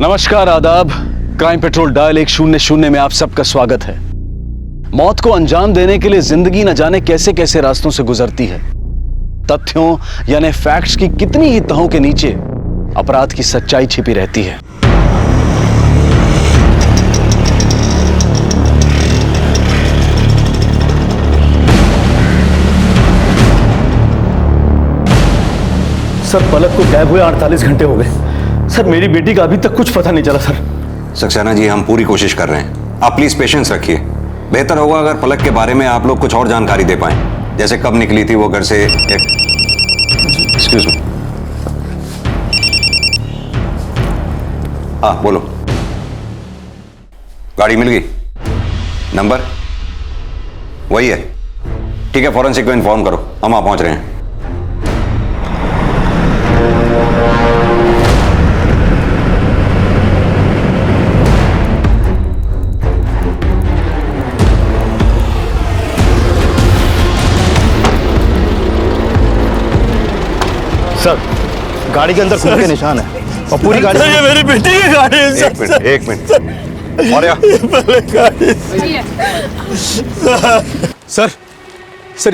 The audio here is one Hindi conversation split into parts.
नमस्कार, आदाब। क्राइम पेट्रोल डायल 100 में आप सबका स्वागत है। मौत को अंजाम देने के लिए जिंदगी न जाने कैसे कैसे रास्तों से गुजरती है। तथ्यों यानी फैक्ट्स की कितनी ही तहों के नीचे अपराध की सच्चाई छिपी रहती है। सर, पलक को गायब हुए 48 घंटे हो गए। सर, मेरी बेटी का अभी तक कुछ पता नहीं चला। सर सक्सेना जी, हम पूरी कोशिश कर रहे हैं। आप प्लीज पेशेंस रखिए। बेहतर होगा अगर पलक के बारे में आप लोग कुछ और जानकारी दे पाएं, जैसे कब निकली थी वो घर से। Excuse me. हाँ, बोलो। गाड़ी मिल गई? नंबर वही है? ठीक है, फॉरेंसिक को इन्फॉर्म करो, हम वहां पहुंच रहे हैं। सर, गाड़ी के अंदर खून के निशान है और पूरी गाड़ी। ये मेरी बेटी की गाड़ी है। एक मिनट और सर,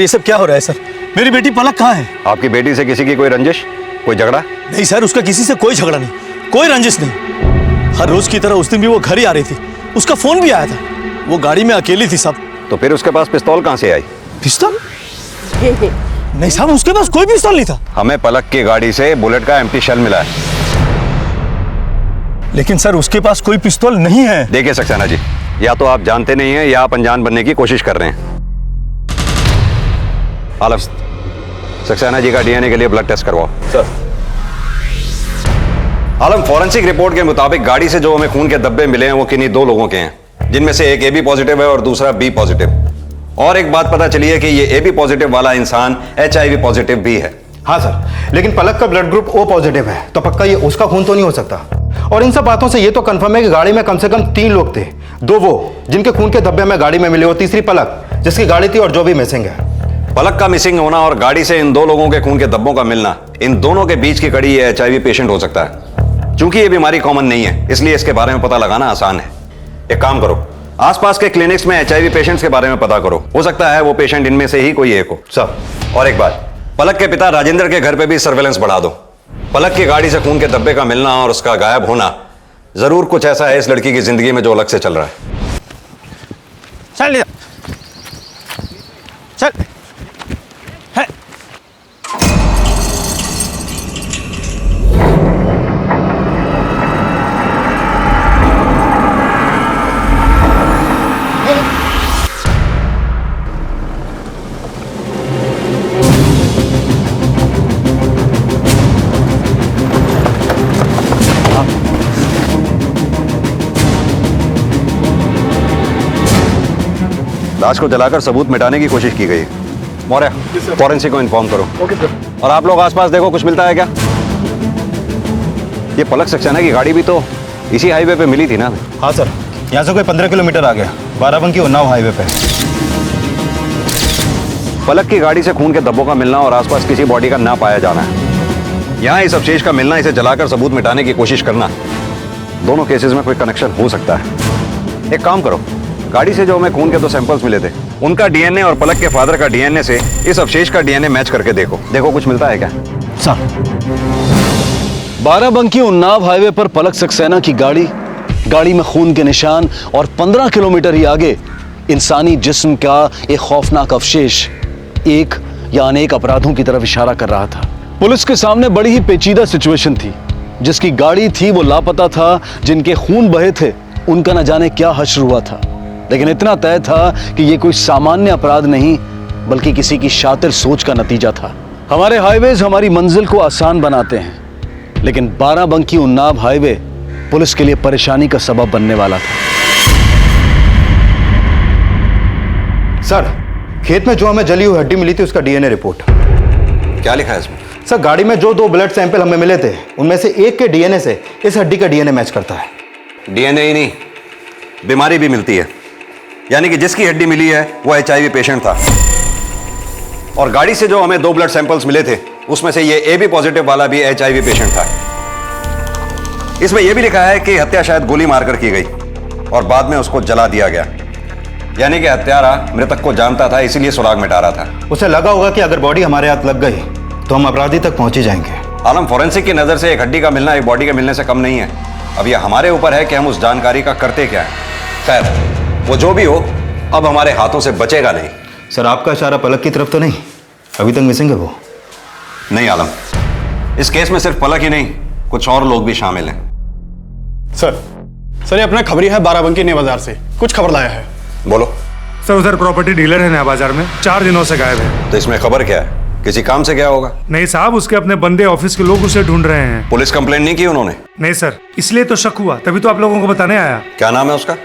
ये सब क्या हो रहा है? सर, मेरी बेटी पलक कहाँ है? आपकी बेटी से किसी की कोई रंजिश, कोई झगड़ा? नहीं सर, उसका किसी से कोई झगड़ा नहीं, कोई रंजिश नहीं। हर रोज की तरह उस दिन भी वो घर ही आ रही थी। उसका फोन भी आया था। वो गाड़ी में अकेली थी साहब। तो फिर उसके पास पिस्तौल कहां से आई? पिस्तौल? नहीं साहब, उसके पास कोई पिस्तौल नहीं था। हमें पलक की गाड़ी से बुलेट का एम्प्टी शेल मिला है। लेकिन सर, उसके पास कोई पिस्तौल नहीं है। देखिए सक्सेना जी, या तो आप जानते नहीं हैं या आप अनजान बनने की कोशिश कर रहे हैं। आलम, सक्सेना जी का डीएनए के लिए ब्लड टेस्ट करवाओ। सर। आलम, फॉरेंसिक रिपोर्ट के मुताबिक गाड़ी से जो हमें खून के धब्बे मिले हैं वो किन्हीं दो लोगों के हैं, जिनमें से एक AB पॉजिटिव है और दूसरा B पॉजिटिव। और एक बात पता चली है कि ये AB पॉजिटिव वाला इंसान HIV पॉजिटिव भी है। हाँ सर, लेकिन पलक का ब्लड ग्रुप O पॉजिटिव है, तो पक्का ये उसका खून तो नहीं हो सकता। और इन सब बातों से ये तो कंफर्म है कि गाड़ी में कम से कम 3 लोग थे। 2 वो जिनके खून के धब्बे में गाड़ी में मिले, और तीसरी पलक जिसकी गाड़ी थी और जो भी मिसिंग है। पलक का मिसिंग होना और गाड़ी से इन 2 लोगों के खून के धब्बों का मिलना, इन दोनों के बीच की कड़ी ये HIV पेशेंट हो सकता है। चूंकि ये बीमारी कॉमन नहीं है, इसलिए इसके बारे में पता लगाना आसान है। एक काम करो, आसपास के क्लिनिक्स में HIV पेशेंट्स के बारे में पता करो, हो सकता है वो पेशेंट इनमें से ही कोई एक हो। सर, और एक बात, पलक के पिता राजेंद्र के घर पे भी सर्वेलेंस बढ़ा दो। पलक की गाड़ी से खून के धब्बे का मिलना और उसका गायब होना, जरूर कुछ ऐसा है इस लड़की की जिंदगी में जो अलग से चल रहा है। चल चल। है। लाश को जलाकर सबूत मिटाने की कोशिश की गई। मौर्य, फॉरेंसिक को इन्फॉर्म करो। Okay sir. और आप लोग आसपास देखो, कुछ मिलता है क्या? ये पलक सक्सेना की गाड़ी भी तो इसी हाईवे पे मिली थी ना? हाँ सर, यहाँ से कोई 15 किलोमीटर आ गया, बाराबंकी उन्नाव हाईवे पे। पलक की गाड़ी से खून के धब्बों का मिलना और आसपास किसी बॉडी का ना पाया जाना, यहाँ इस अवशेष का मिलना, इसे जलाकर सबूत मिटाने की कोशिश करना, दोनों केसेस में कोई कनेक्शन हो सकता है। एक काम करो, गाड़ी से जो हमें खून के 2 सैंपल्स मिले थे, उनका डीएनए और पलक के फादर का डीएनए से इस अवशेष का डीएनए मैच करके देखो कुछ मिलता है क्या? सर, बाराबंकी उन्नाव हाईवे पर पलक सक्सेना की गाड़ी में खून के निशान और 15 किलोमीटर ही आगे इंसानी जिस्म का एक खौफनाक अवशेष एक या अनेक अपराधों की तरफ इशारा कर रहा था। पुलिस के सामने बड़ी ही पेचीदा सिचुएशन थी। जिसकी गाड़ी थी वो लापता था, जिनके खून बहे थे उनका न जाने क्या हश्र हुआ था। लेकिन इतना तय था कि ये कोई सामान्य अपराध नहीं, बल्कि किसी की शातिर सोच का नतीजा था। हमारे हाईवेज हमारी मंजिल को आसान बनाते हैं, लेकिन बाराबंकी उन्नाव हाईवे पुलिस के लिए परेशानी का सबब बनने वाला था। सर, खेत में जो हमें जली हुई हड्डी मिली थी उसका डीएनए रिपोर्ट। क्या लिखा है इसमें? सर, गाड़ी में जो 2 ब्लड सैंपल हमें मिले थे, उनमें से एक के डीएनए से इस हड्डी का डीएनए मैच करता है। डीएनए ही नहीं, बीमारी भी मिलती है। यानी कि जिसकी हड्डी मिली है वो HIV पेशेंट था, और गाड़ी से जो हमें 2 ब्लड सैंपल्स मिले थे उसमें से ये AB पॉजिटिव वाला भी HIV पेशेंट था। इसमें यह भी लिखा है कि हत्या शायद गोली मारकर की गई और बाद में उसको जला दिया गया, यानी कि हत्यारा मृतक को जानता था, इसीलिए सुराग मिटा रहा था। उसे लगा होगा कि अगर बॉडी हमारे हाथ लग गई तो हम अपराधी तक पहुंच ही जाएंगे। आलम, फॉरेंसिक की नजर से एक हड्डी का मिलना एक बॉडी के मिलने से कम नहीं है। अब यह हमारे ऊपर है कि हम उस जानकारी का करते क्या है। खैर, वो जो भी हो, अब हमारे हाथों से बचेगा नहीं। सर, आपका इशारा पलक की तरफ तो नहीं? अभी तक मिसिंग है वो? नहीं आलम, इस केस में सिर्फ पलक ही नहीं, कुछ और लोग भी शामिल हैं। सर ये अपना खबरी है बाराबंकी नया बाजार से, कुछ खबर लाया है। बोलो। सर उधर प्रॉपर्टी डीलर है नया बाजार में, 4 दिनों से गायब है। तो इसमें खबर क्या है? किसी काम से गया होगा? नहीं साहब, उसके अपने बंदे ऑफिस के लोग उसे ढूंढ रहे हैं। पुलिस कंप्लेंट नहीं की उन्होंने? नहीं सर, इसलिए तो शक हुआ, तभी तो आप लोगों को बताने आया। क्या नाम है उसका?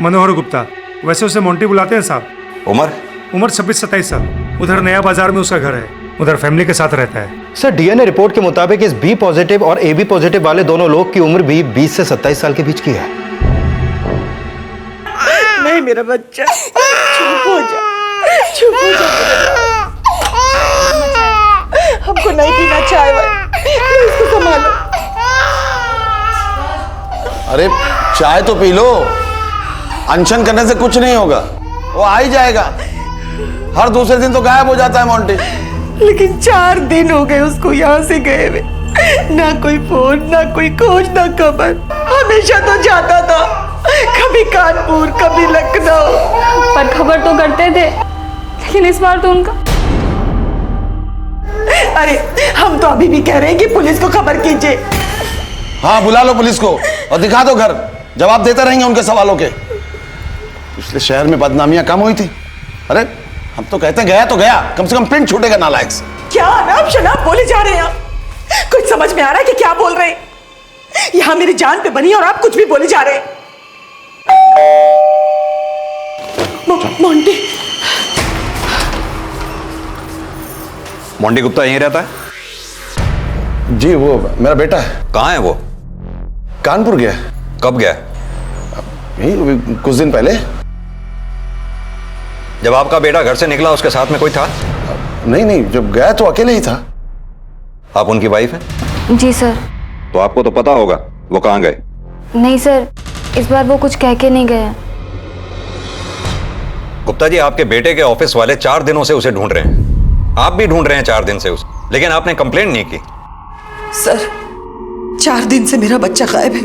मनोहर गुप्ता, वैसे उसे मोंटी बुलाते हैं साहब। उम्र 26-27 साल। उधर नया बाजार में उसका घर है, उधर फैमिली के साथ रहता है। सर, डीएनए रिपोर्ट के मुताबिक इस बी पॉजिटिव और ए बी पॉजिटिव वाले दोनों लोग की उम्र भी 20 से 27 साल के बीच की है। नहीं मेरा बच्चा, चुप हो जा, चुप हो जा। हमको नहीं पीना चाय, इसको संभालो। अरे चाय तो पी लो, अनशन करने से कुछ नहीं होगा, वो आ ही जाएगा। हर दूसरे दिन तो गायब हो जाता है मोंटी। लेकिन 4 दिन हो गए उसको यहाँ से गए हुए, ना कोई फोन, ना कोई खोज, ना खबर। हमेशा तो जाता था, कभी कानपुर, कभी लखनऊ, पर खबर तो करते थे, लेकिन इस बार तो उनका। अरे हम तो अभी भी कह रहे हैं कि पुलिस को खबर कीजिए। हाँ, बुला लो पुलिस को और दिखा दो घर, जवाब देते रहेंगे उनके सवालों के। पिछले शहर में बदनामियां कम हुई थी। अरे हम तो कहते हैं गया तो गया, कम से कम प्रिंट छूटेगा नालायक से। क्या अनाप शनाप बोले जा रहे हैं आप? कुछ समझ में आ रहा है कि क्या बोल रहे हैं? यहाँ मेरी जान पे बनी और आप कुछ भी बोले जा रहे हैं। मोंटी मोंटी गुप्ता यहीं रहता है? जी, वो मेरा बेटा है। कहाँ है वो? कानपुर गया। कब गया? यही कुछ दिन पहले। जब आपका बेटा घर से निकला उसके साथ में कोई था? नहीं, जब गया तो अकेले ही था। आप उनकी वाइफ हैं? जी सर। तो आपको तो पता होगा वो कहाँ गए। नहीं सर, इस बार वो कुछ कह के नहीं गए। गुप्ता जी, आपके बेटे के ऑफिस वाले 4 दिनों से उसे ढूंढ रहे हैं, आप भी ढूंढ रहे हैं 4 दिन से उसे, लेकिन आपने कंप्लेंट नहीं की। सर, 4 दिन से मेरा बच्चा गायब है।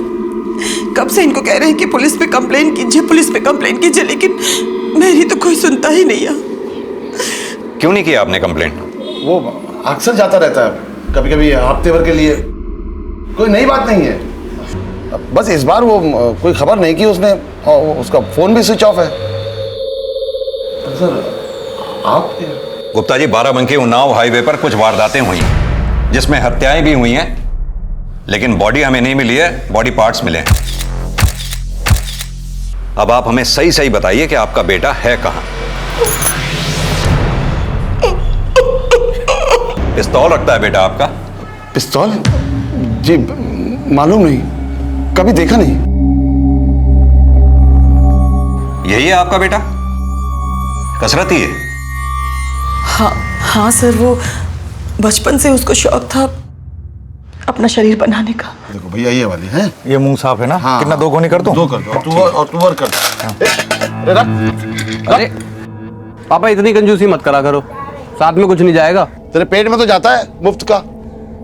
कब से इनको कह रहे हैं कि पुलिस पे कंप्लेंट कीजिए, पुलिस पे कंप्लेंट कीजिए, लेकिन मेरी तो कोई सुनता ही नहीं है। क्यों नहीं किया आपने कंप्लेंट? वो अक्सर जाता रहता है, कभी कभी हफ्ते भर के लिए। कोई नई बात नहीं है, बस इस बार वो कोई खबर नहीं की उसने, और उसका फोन भी स्विच ऑफ है। सर आप? गुप्ता जी, बाराबंकी उन्नाव हाईवे पर कुछ वारदातें हुई जिसमें हत्याएं भी हुई हैं, लेकिन बॉडी हमें नहीं मिली है, बॉडी पार्ट्स मिले हैं। अब आप हमें सही सही बताइए कि आपका बेटा है कहां? पिस्तौल रखता है बेटा आपका? पिस्तौल? जी मालूम नहीं, कभी देखा नहीं। यही है आपका बेटा? कसरती है? हाँ सर, वो बचपन से उसको शौक था अपना शरीर बनाने का। देखो भैया, ये वाली है। ये मुंह साफ है ना? हाँ, कितना 2 गोनी कर दूं? 2 कर दो, और तू और कर दो। अरे पापा, इतनी कंजूसी मत करा करो, साथ में कुछ नहीं जाएगा। तेरे पेट में तो जाता है मुफ्त का,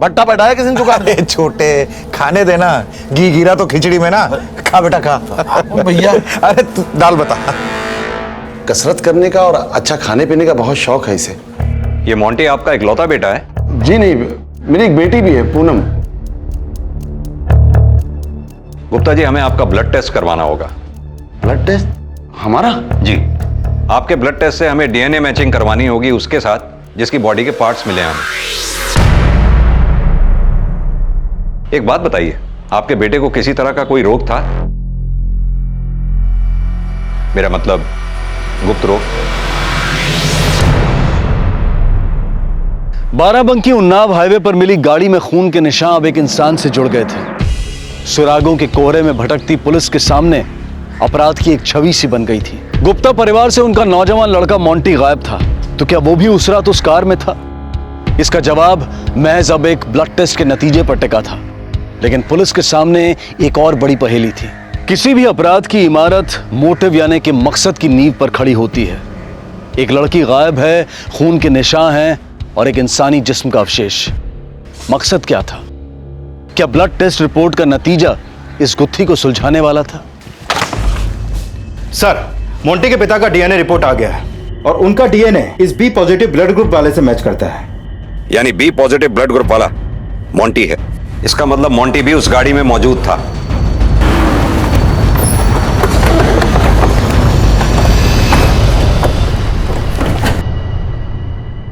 भट्टा बैठा है किसी ने चुका। अरे छोटे, खाने देना, घी गिरा तो खिचड़ी में ना। खा बेटा खा। भैया, अरे तू दाल बता। कसरत करने का और अच्छा खाने पीने का बहुत शौक है इसे। ये मोंटी आपका इकलौता बेटा है? जी नहीं, मेरी एक बेटी भी है, पूनम। गुप्ता जी, हमें आपका ब्लड टेस्ट करवाना होगा। Blood test? हमारा? जी, आपके ब्लड टेस्ट से हमें डीएनए मैचिंग करवानी होगी उसके साथ जिसकी बॉडी के पार्ट्स मिले हैं हमें। एक बात बताइए, आपके बेटे को किसी तरह का कोई रोग था? मेरा मतलब गुप्त रोग। बाराबंकी उन्नाव हाईवे पर मिली गाड़ी में खून के निशान अब एक इंसान से जुड़ गए थे। सुरागों के कोहरे में भटकती पुलिस के सामने अपराध की एक छवि सी बन गई थी। गुप्ता परिवार से उनका नौजवान लड़का मोंटी गायब था, तो क्या वो भी उस रात उस कार में था? इसका जवाब महज अब एक ब्लड टेस्ट के नतीजे पर टिका था। लेकिन पुलिस के सामने एक और बड़ी पहेली थी। किसी भी अपराध की इमारत मोटिव यानी कि मकसद की नींव पर खड़ी होती है। एक लड़की गायब है, खून के निशान हैं और एक इंसानी जिस्म का अवशेष। मकसद क्या था? क्या ब्लड टेस्ट रिपोर्ट का नतीजा इस गुत्थी को सुलझाने वाला था? सर, मोंटी के पिता का डीएनए रिपोर्ट आ गया है और उनका डीएनए इस बी पॉजिटिव ब्लड ग्रुप वाले से मैच करता है। यानी बी पॉजिटिव ब्लड ग्रुप वाला मोंटी है। इसका मतलब मोंटी भी उस गाड़ी में मौजूद था।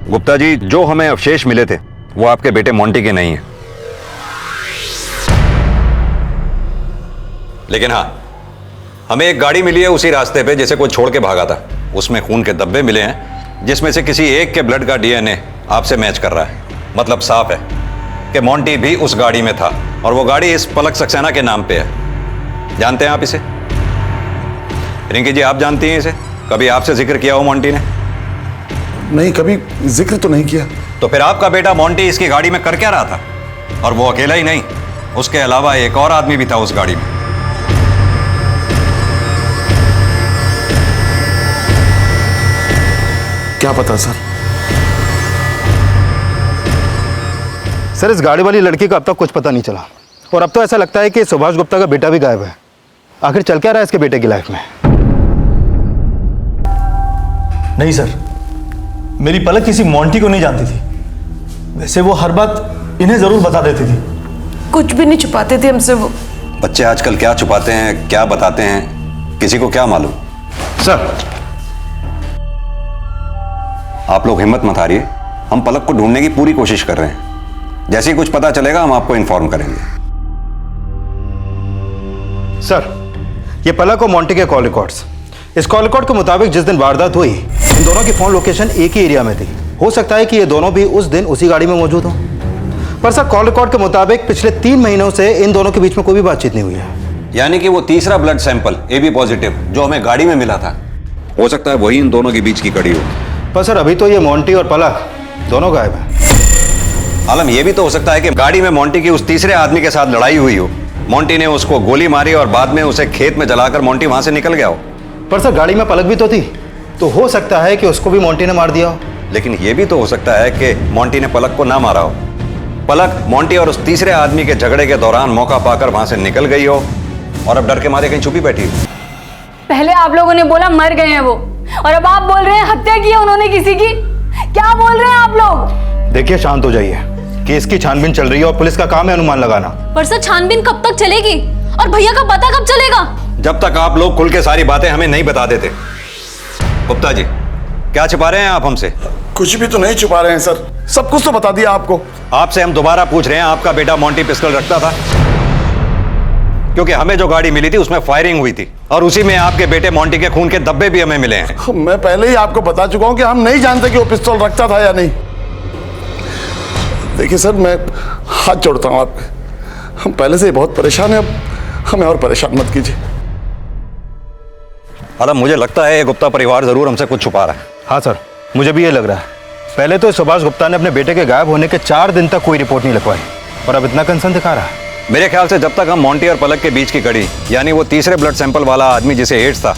गुप्ता जी, जो हमें अवशेष मिले थे वो आपके बेटे मोंटी के नहीं है। लेकिन हां, हमें एक गाड़ी मिली है उसी रास्ते पे जिसे कोई छोड़ के भागा था। उसमें खून के धब्बे मिले हैं जिसमें से किसी एक के ब्लड का डीएनए आपसे मैच कर रहा है। मतलब साफ है कि मोंटी भी उस गाड़ी में था और वो गाड़ी इस पलक सक्सेना के नाम पे है। जानते हैं आप इसे? रिंकी जी, आप जानती हैं इसे? कभी आपसे जिक्र किया हो मोंटी ने? नहीं, कभी जिक्र तो नहीं किया। तो फिर आपका बेटा मोंटी इसकी गाड़ी में कर क्या रहा था? और वो अकेला ही नहीं, उसके अलावा एक और आदमी भी था उस गाड़ी में। क्या पता सर? सर, इस गाड़ी वाली लड़की का अब तक कुछ पता नहीं चला और अब तो ऐसा लगता है कि सुभाष गुप्ता का बेटा भी गायब है। आखिर चल क्या रहा है इसके बेटे की लाइफ में? नहीं सर, मेरी पलक किसी मोंटी को नहीं जानती थी। वैसे वो हर बात इन्हें जरूर बता देती थी। कुछ भी नहीं छुपाते थे हमसे वो। बच्चे आजकल क्या छुपाते हैं, क्या बताते हैं, किसी को क्या मालूम। सर, आप लोग हिम्मत मत हारिए, हम पलक को ढूंढने की पूरी कोशिश कर रहे हैं। जैसे ही कुछ पता चलेगा हम आपको इन्फॉर्म करेंगे। सर, ये पलक और मोंटी के कॉल रिकॉर्ड्स। इस कॉल रिकॉर्ड के मुताबिक जिस दिन वारदात हुई, इन दोनों की फोन लोकेशन एक ही एरिया में थी। हो सकता है कि ये दोनों भी उस दिन उसी गाड़ी में मौजूद हों। पर सर, कॉल रिकॉर्ड के मुताबिक पिछले 3 महीनों से इन दोनों के बीच में कोई भी बातचीत नहीं हुई है। यानी कि वो तीसरा ब्लड सैंपल AB पॉजिटिव जो हमें गाड़ी में मिला था, हो सकता है वही इन दोनों के बीच की कड़ी हो। पर सर, अभी तो ये मोंटी और पलक दोनों गायब हैं। आलम, ये भी तो हो सकता है कि गाड़ी में मोंटी की उस तीसरे आदमी के साथ लड़ाई हुई हो। मोंटी ने उसको गोली मारी और बाद में उसे खेत में जलाकर मोंटी वहां से निकल गया हो। पर सर, गाड़ी में पलक भी तो थी, तो हो सकता है कि उसको भी मोंटी ने मार दिया हो। लेकिन यह भी तो हो सकता है कि मोंटी ने पलक को ना मारा हो। पलक मोंटी और उस तीसरे आदमी के झगड़े के दौरान मौका पाकर वहां से निकल गई हो और अब डर के मारे कहीं छुपी बैठी हो। पहले आप लोगों ने बोला मर गए हैं वो, और अब आप बोल रहे हैं हत्या की है उन्होंने किसी की। क्या बोल रहे हैं आप लोग? देखिए, शांत हो जाइए। केस की छानबीन चल रही है और पुलिस का काम है अनुमान लगाना। पर सर, छानबीन कब तक चलेगी और भैया का पता कब चलेगा? जब तक आप लोग खुल के सारी बातें हमें नहीं बता देते। गुप्ता जी, क्या छिपा रहे हैं आप हमसे? कुछ भी तो नहीं छुपा रहे हैं सर, सब कुछ तो बता दिया आपको। आपसे हम दोबारा पूछ रहे हैं, आपका बेटा मोंटी पिस्टल रखता था? क्योंकि हमें जो गाड़ी मिली थी उसमें फायरिंग हुई थी और उसी में आपके बेटे मोंटी के खून के धब्बे भी हमें मिले हैं। मैं पहले ही आपको बता चुका हूं कि हम नहीं जानते कि वो पिस्तौल रखता था या नहीं। देखिए सर, मैं हाथ जोड़ता हूं आपके, हम पहले से ही बहुत परेशान हैं, अब हमें और परेशान मत कीजिए। आलम, मुझे लगता है ये गुप्ता परिवार जरूर हमसे कुछ छुपा रहा है। हाँ सर, मुझे भी ये लग रहा है। पहले तो सुभाष गुप्ता ने अपने बेटे के गायब होने के 4 दिन तक कोई रिपोर्ट नहीं लिखवाई और अब इतना कंसर्न दिखा रहा है। मेरे ख्याल से जब तक हम मोंटी और पलक के बीच की कड़ी, यानी वो तीसरे ब्लड सैंपल वाला आदमी जिसे एड्स था,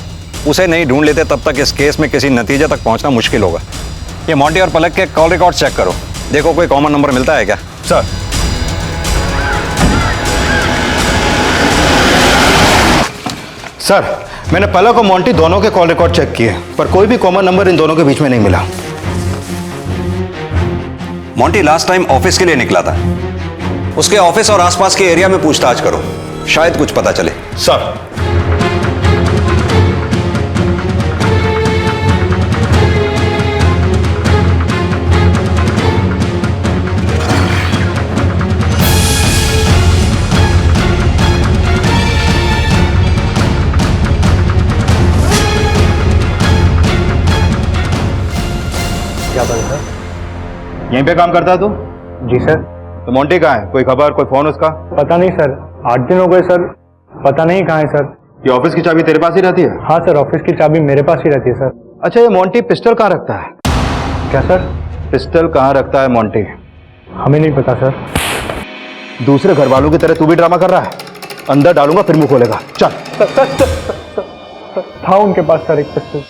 उसे नहीं ढूंढ लेते, तब तक इस केस में किसी नतीजे तक पहुंचना मुश्किल होगा। ये मोंटी और पलक के कॉल रिकॉर्ड चेक करो, देखो कोई कॉमन नंबर मिलता है क्या। सर, सर, मैंने पलक और मोंटी दोनों के कॉल रिकॉर्ड चेक किए, पर कोई भी कॉमन नंबर इन दोनों के बीच में नहीं मिला। मोंटी लास्ट टाइम ऑफिस के लिए निकला था, उसके ऑफिस और आसपास के एरिया में पूछताछ करो, शायद कुछ पता चले। सर, क्या बात है? यहीं पे काम करता है तू? जी सर। तो मोंटी कहाँ है? कोई खबर, कोई फोन उसका? पता नहीं सर, 8 दिन हो गए सर, पता नहीं कहाँ है सर। ये ऑफिस की चाबी तेरे पास ही रहती है? हाँ सर, ऑफिस की चाबी मेरे पास ही रहती है सर। अच्छा, ये मोंटी पिस्टल कहाँ रखता है? क्या सर? पिस्टल कहाँ रखता है मोंटी? हमें नहीं पता सर। दूसरे घर वालों की तरह तू भी ड्रामा कर रहा है? अंदर डालूंगा फिर मुंह खोलेगा। चल। था उनके पास सर एक पिस्टल।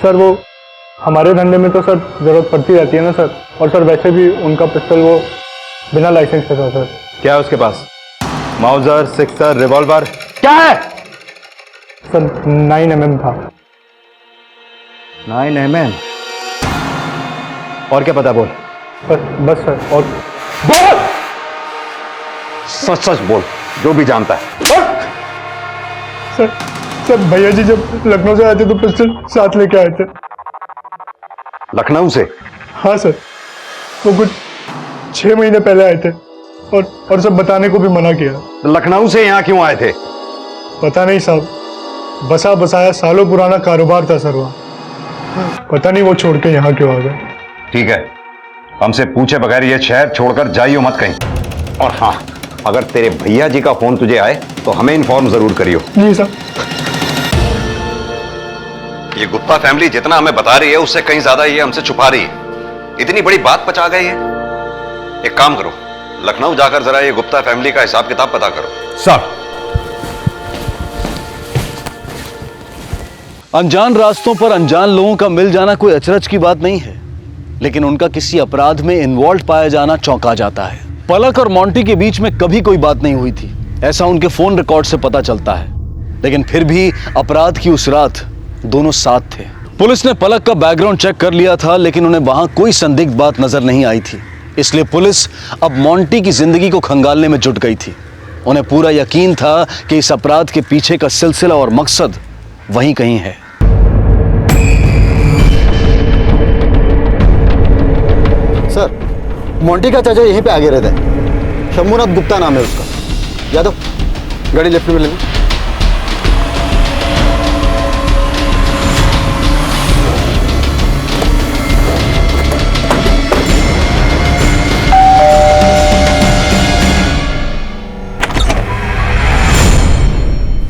सर वो हमारे धंधे में तो सर जरूरत पड़ती रहती है ना सर, और सर वैसे भी उनका पिस्टल वो बिना लाइसेंस के था सर। क्या है उसके पास? माउजर, सिक्सर, रिवॉल्वर क्या है? सर 9mm था। 9mm? और क्या पता बोल। बस सर। और बोल, सच सच बोल, जो भी जानता है। सर भैया जी जब लखनऊ से आए थे तो पिस्टल साथ लेके आए थे। लखनऊ से? हाँ सर, वो कुछ 6 महीने पहले आए थे और सब बताने को भी मना किया। लखनऊ से यहाँ क्यों आए थे? पता नहीं साहब, बसा बसाया सालों पुराना कारोबार था सर वहाँ। पता नहीं वो छोड़ के यहाँ क्यों आ गए। ठीक है, हमसे पूछे बगैर ये शहर छोड़कर जाइयो मत कहीं। और हाँ, अगर तेरे भैया जी का फोन तुझे आए तो हमें इन्फॉर्म जरूर करियो। जी सर। ये गुप्ता फैमिली जितना हमें बता रही है उससे कहीं ज्यादा ये हमसे छुपा रही है। इतनी बड़ी बात पचा गई है। एक काम करो, लखनऊ जाकर जरा ये गुप्ता फैमिली का हिसाब किताब पता करो। सर। अनजान रास्तों पर अनजान लोगों का मिल जाना कोई अचरज की बात नहीं है, लेकिन उनका किसी अपराध में इन्वॉल्व पाया जाना चौंका जाता है। पलक और मोंटी के बीच में कभी कोई बात नहीं हुई थी, ऐसा उनके फोन रिकॉर्ड से पता चलता है। लेकिन फिर भी अपराध की उस रात दोनों साथ थे। पुलिस ने पलक का बैकग्राउंड चेक कर लिया था, लेकिन उन्हें वहां कोई संदिग्ध बात नजर नहीं आई थी। इसलिए पुलिस अब मोंटी की जिंदगी को खंगालने में जुट गई थी। उन्हें पूरा यकीन था कि इस अपराध के पीछे का सिलसिला और मकसद वहीं कहीं है। सर, मोंटी का चाचा यहीं पे आगे रहता है। शंभूनाथ गुप्ता नाम है उसका। यादव, गाड़ी लेफ्ट में ले लो।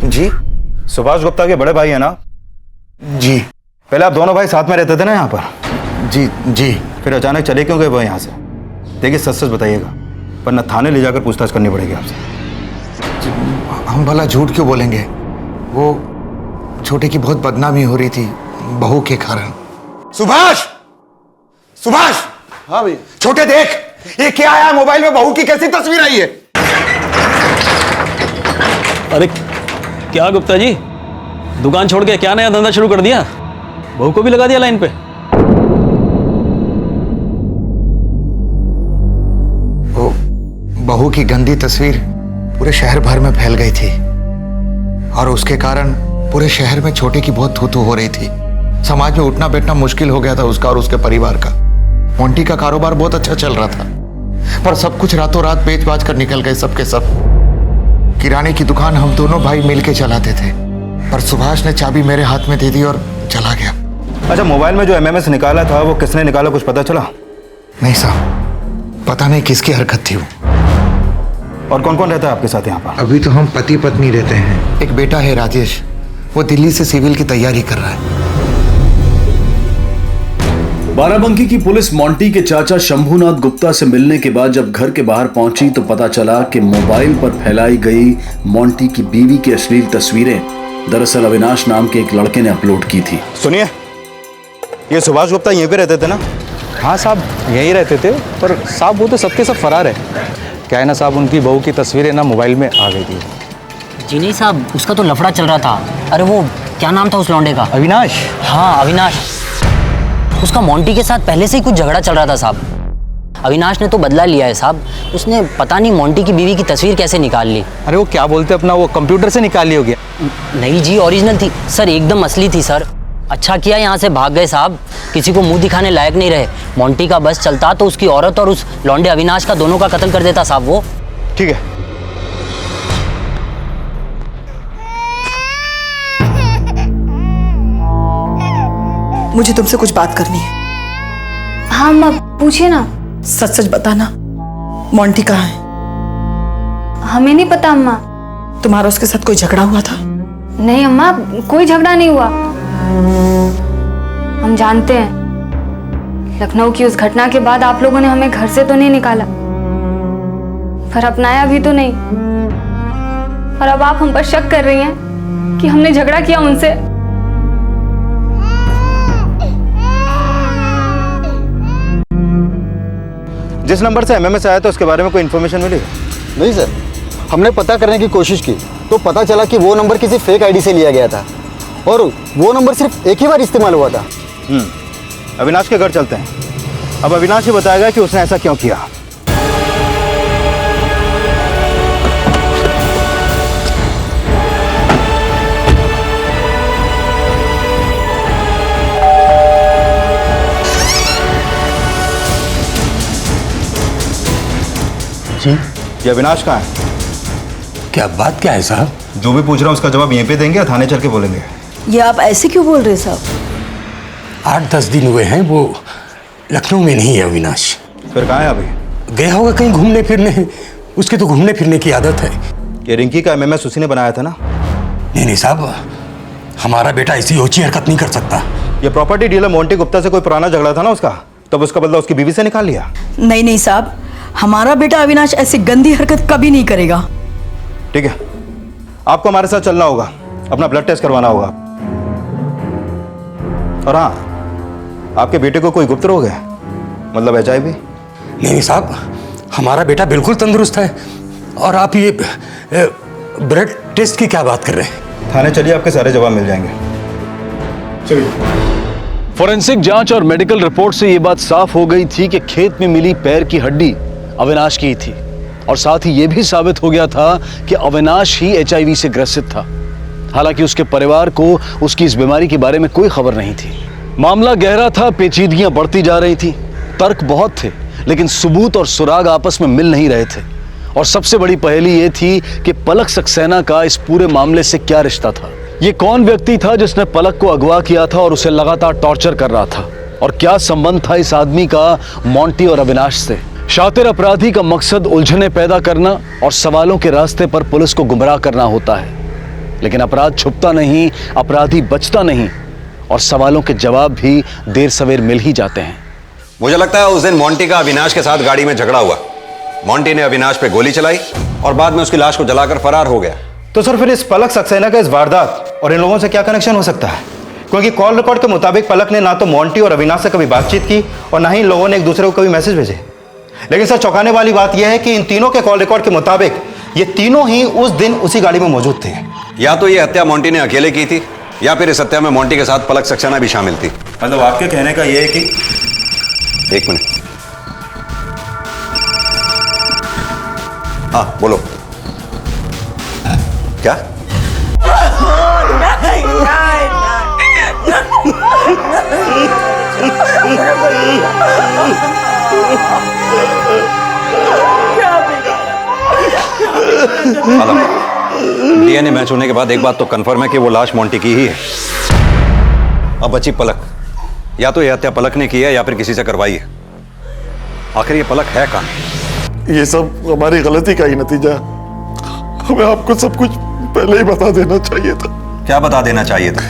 जी, सुभाष गुप्ता के बड़े भाई है ना? जी। पहले आप दोनों भाई साथ में रहते थे ना यहाँ पर? जी जी। फिर अचानक चले क्यों गए वो यहाँ से? देखिए सच सच बताइएगा, वरना थाने ले जाकर पूछताछ करनी पड़ेगी आपसे। हम भला झूठ क्यों बोलेंगे? वो छोटे की बहुत बदनामी हो रही थी बहू के कारण। सुभाष! सुभाष! हाँ भाई। छोटे देख, ये क्या आया मोबाइल में? बहू की कैसी तस्वीर आई है? अरे क्या गुप्ता जी, दुकान छोड़ के क्या नया धंधा शुरू कर दिया? बहू को भी लगा दिया लाइन पे? वो बहू की गंदी तस्वीर पूरे शहर भर में फैल गई थी और उसके कारण पूरे शहर में छोटे की बहुत थू-थू हो रही थी। समाज में उठना बैठना मुश्किल हो गया था उसका और उसके परिवार का। मोंटी का कारोबार बहुत अच्छा चल रहा था, पर सब कुछ रातों रात बेच बाच कर निकल गए सबके सब। किराने की दुकान हम दोनों भाई मिलके चलाते थे, पर सुभाष ने चाबी मेरे हाथ में दे दी और चला गया। अच्छा, मोबाइल में जो एमएमएस निकाला था वो किसने निकाला, कुछ पता चला? नहीं साहब, पता नहीं किसकी हरकत थी वो। और कौन कौन रहता है आपके साथ यहाँ पर? अभी तो हम पति पत्नी रहते हैं। एक बेटा है राजेश, वो दिल्ली से सिविल की तैयारी कर रहा है। बाराबंकी की पुलिस मोंटी के चाचा शंभूनाथ गुप्ता से मिलने के बाद जब घर के बाहर पहुंची तो पता चला कि मोबाइल पर फैलाई गई मोंटी की बीवी की अश्लील तस्वीरें दरअसल अविनाश नाम के एक लड़के ने अपलोड की थी। सुनिए, ये सुभाष गुप्ता यहीं पे रहते थे ना? हाँ साहब, यहीं रहते थे, पर साहब वो तो सबके सब फरार है। क्या है ना साहब, उनकी बहू की तस्वीरें ना मोबाइल में आ गई थी। जी नहीं साहब, उसका तो लफड़ा चल रहा था। अरे वो क्या नाम था उस लौंडे का? अविनाश। हाँ अविनाश। उसका मोंटी के साथ पहले से ही कुछ झगड़ा चल रहा था साहब। अविनाश ने तो बदला लिया है साहब। उसने पता नहीं मोंटी की बीवी की तस्वीर कैसे निकाल ली। अरे वो क्या बोलते अपना, वो कंप्यूटर से निकाल ली होगी। नहीं जी, ओरिजिनल थी सर, एकदम असली थी सर। अच्छा किया यहाँ से भाग गए साहब, किसी को मुंह दिखाने लायक नहीं रहे। मोंटी का बस चलता तो उसकी औरत और उस लौंडे अविनाश का दोनों का कत्ल कर देता साहब वो। ठीक है। मुझे तुमसे कुछ बात करनी है। हाँ अम्मा, पूछिए ना। सच सच बताना, मोंटी कहाँ है? हमें नहीं पता अम्मा। तुम्हारा उसके साथ कोई झगड़ा हुआ था? नहीं अम्मा, कोई झगड़ा नहीं हुआ। हम जानते हैं लखनऊ की उस घटना के बाद आप लोगों ने हमें घर से तो नहीं निकाला। पर अपनाया भी तो नहीं। और अब आप हम पर शक कर रही हैं कि हमने झगड़ा किया उनसे। जिस नंबर से एमएमएस आया था उसके बारे में कोई इन्फॉर्मेशन मिली? नहीं सर, हमने पता करने की कोशिश की तो पता चला कि वो नंबर किसी फेक आईडी से लिया गया था और वो नंबर सिर्फ एक ही बार इस्तेमाल हुआ था। अविनाश के घर चलते हैं। अब अविनाश ही बताएगा कि उसने ऐसा क्यों किया। जी, ये अविनाश कहाँ है? क्या बात क्या है साहब? जो भी पूछ रहा हूँ उसका जवाब यहीं पे देंगे या थाने चल के बोलेंगे? ये आप ऐसे क्यों बोल रहे साहब? 8-10 दिन हुए हैं, वो लखनऊ में नहीं है अविनाश। फिर कहाँ है अभी? गया होगा कहीं घूमने फिरने, उसकी तो घूमने फिरने की आदत है। ये रिंकी का एमएमएस उसी ने बनाया था ना? नहीं साहब, हमारा बेटा ऐसी ऊंची हरकत नहीं कर सकता। ये प्रॉपर्टी डीलर मोंटी गुप्ता से कोई पुराना झगड़ा था ना उसका, तब उसका बदला उसकी बीवी से निकाल लिया। नहीं साहब, हमारा बेटा अविनाश ऐसी गंदी हरकत कभी नहीं करेगा। ठीक है, आपको हमारे साथ चलना होगा, अपना ब्लड टेस्ट करवाना होगा। और हाँ, आपके बेटे को कोई गुप्त रोग है, मतलब HIV? नहीं साहब, हमारा बेटा बिल्कुल तंदुरुस्त है। और आप ये ब्लड टेस्ट की क्या बात कर रहे हैं? थाने चलिए, आपके सारे जवाब मिल जाएंगे। चलिए। फोरेंसिक जांच और मेडिकल रिपोर्ट से यह बात साफ हो गई थी कि खेत में मिली पैर की हड्डी अविनाश की ही थी और साथ ही यह भी साबित हो गया था कि अविनाश ही HIV से ग्रसित था। हालांकि उसके परिवार को उसकी इस बीमारी के बारे में कोई खबर नहीं थी। मामला गहरा था, पेचीदगियां बढ़ती जा रही थी, तर्क बहुत थे लेकिन सबूत और सुराग आपस में मिल नहीं रहे थे। और सबसे बड़ी पहेली यह थी कि पलक सक्सेना का इस पूरे मामले से क्या रिश्ता था। ये कौन व्यक्ति था जिसने पलक को अगवा किया था और उसे लगातार टॉर्चर कर रहा था, और क्या संबंध था इस आदमी का मोंटी और अविनाश से। शातिर अपराधी का मकसद उलझने पैदा करना और सवालों के रास्ते पर पुलिस को गुमराह करना होता है, लेकिन अपराध छुपता नहीं, अपराधी बचता नहीं और सवालों के जवाब भी देर सवेर मिल ही जाते हैं। मुझे लगता है उस दिन मोंटी का अविनाश के साथ गाड़ी में झगड़ा हुआ। मोंटी ने अविनाश पे गोली चलाई और बाद में उसकी लाश को जलाकर फरार हो गया। तो सर फिर इस पलक सक्सेना का इस वारदात और इन लोगों से क्या कनेक्शन हो सकता है? क्योंकि कॉल रिकॉर्ड के मुताबिक पलक ने ना तो मोंटी और अविनाश से कभी बातचीत की और ना ही इन लोगों ने एक दूसरे को कभी मैसेज भेजे। लेकिन सर चौंकाने वाली बात यह है कि इन तीनों के कॉल रिकॉर्ड के मुताबिक ये तीनों ही उस दिन उसी गाड़ी में मौजूद थे। या तो ये हत्या मोंटी ने अकेले की थी या फिर इस हत्या में मोंटी के साथ पलक सक्सेना भी शामिल थी। मतलब आपके कहने का यह है कि... एक मिनट, हाँ बोलो। क्या? DNA मैच होने के बाद एक बात तो कंफर्म है कि वो लाश मोंटी की ही है। अब बची पलक। या तो यह हत्या पलक ने की है या फिर किसी से करवाई है। आखिर ये पलक है कहां? ये सब हमारी गलती का ही नतीजा। हमें आपको सब कुछ पहले ही बता देना चाहिए था। क्या बता देना चाहिए था?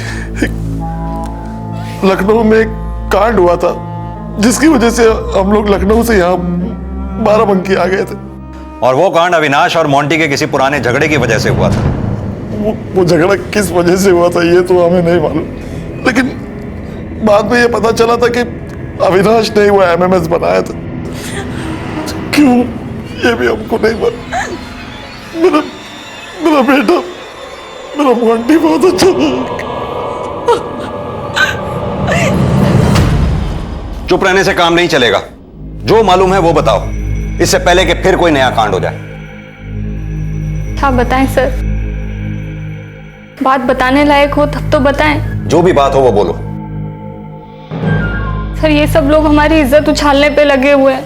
लखनऊ में एक कांड हुआ था जिसकी वजह से हम लोग लखनऊ से यहाँ बाराबंकी आ गए थे। और वो कांड अविनाश और मोंटी के किसी पुराने झगड़े की वजह से हुआ था। वो झगड़ा किस वजह से हुआ था ये तो हमें नहीं मालूम, लेकिन बाद में ये पता चला था कि अविनाश ने वो एमएमएस बनाया था। क्यों ये भी हमको नहीं मालूम। मेरा बेटा, मेरा मोंटी बहुत अच्छा था। चुप रहने से काम नहीं चलेगा। जो मालूम है वो बताओ, इससे पहले कि फिर कोई नया कांड हो जाए। क्या बताएं सर? बात बताने लायक हो तब तो बताएं। जो भी बात हो वो बोलो। सर ये सब लोग हमारी इज्जत उछालने पे लगे हुए हैं,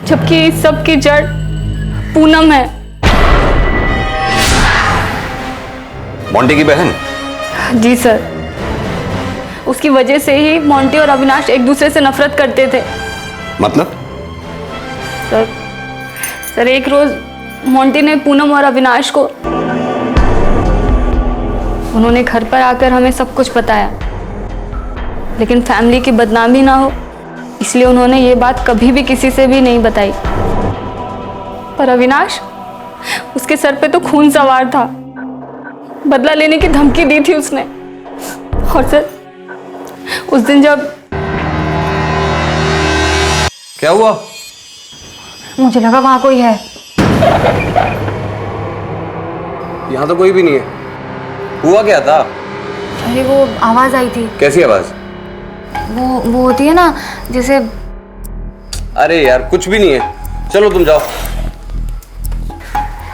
जबकि इस सब की जड़ पूनम है। मोंटी की बहन? जी सर, उसकी वजह से ही मोंटी और अविनाश एक दूसरे से नफरत करते थे। मतलब? सर एक रोज मोंटी ने पूनम और अविनाश को, उन्होंने घर पर आकर हमें सब कुछ बताया, लेकिन फैमिली की बदनामी ना हो इसलिए उन्होंने ये बात कभी भी किसी से भी नहीं बताई। पर अविनाश, उसके सर पे तो खून सवार था। बदला लेने की धमकी दी थी उसने। और सर, उस दिन जब क्या हुआ? मुझे लगा वहां कोई है। यहाँ तो कोई भी नहीं है। हुआ क्या था? अरे वो आवाज आई थी। कैसी आवाज? वो होती है ना, जैसे। अरे यार कुछ भी नहीं है, चलो तुम जाओ।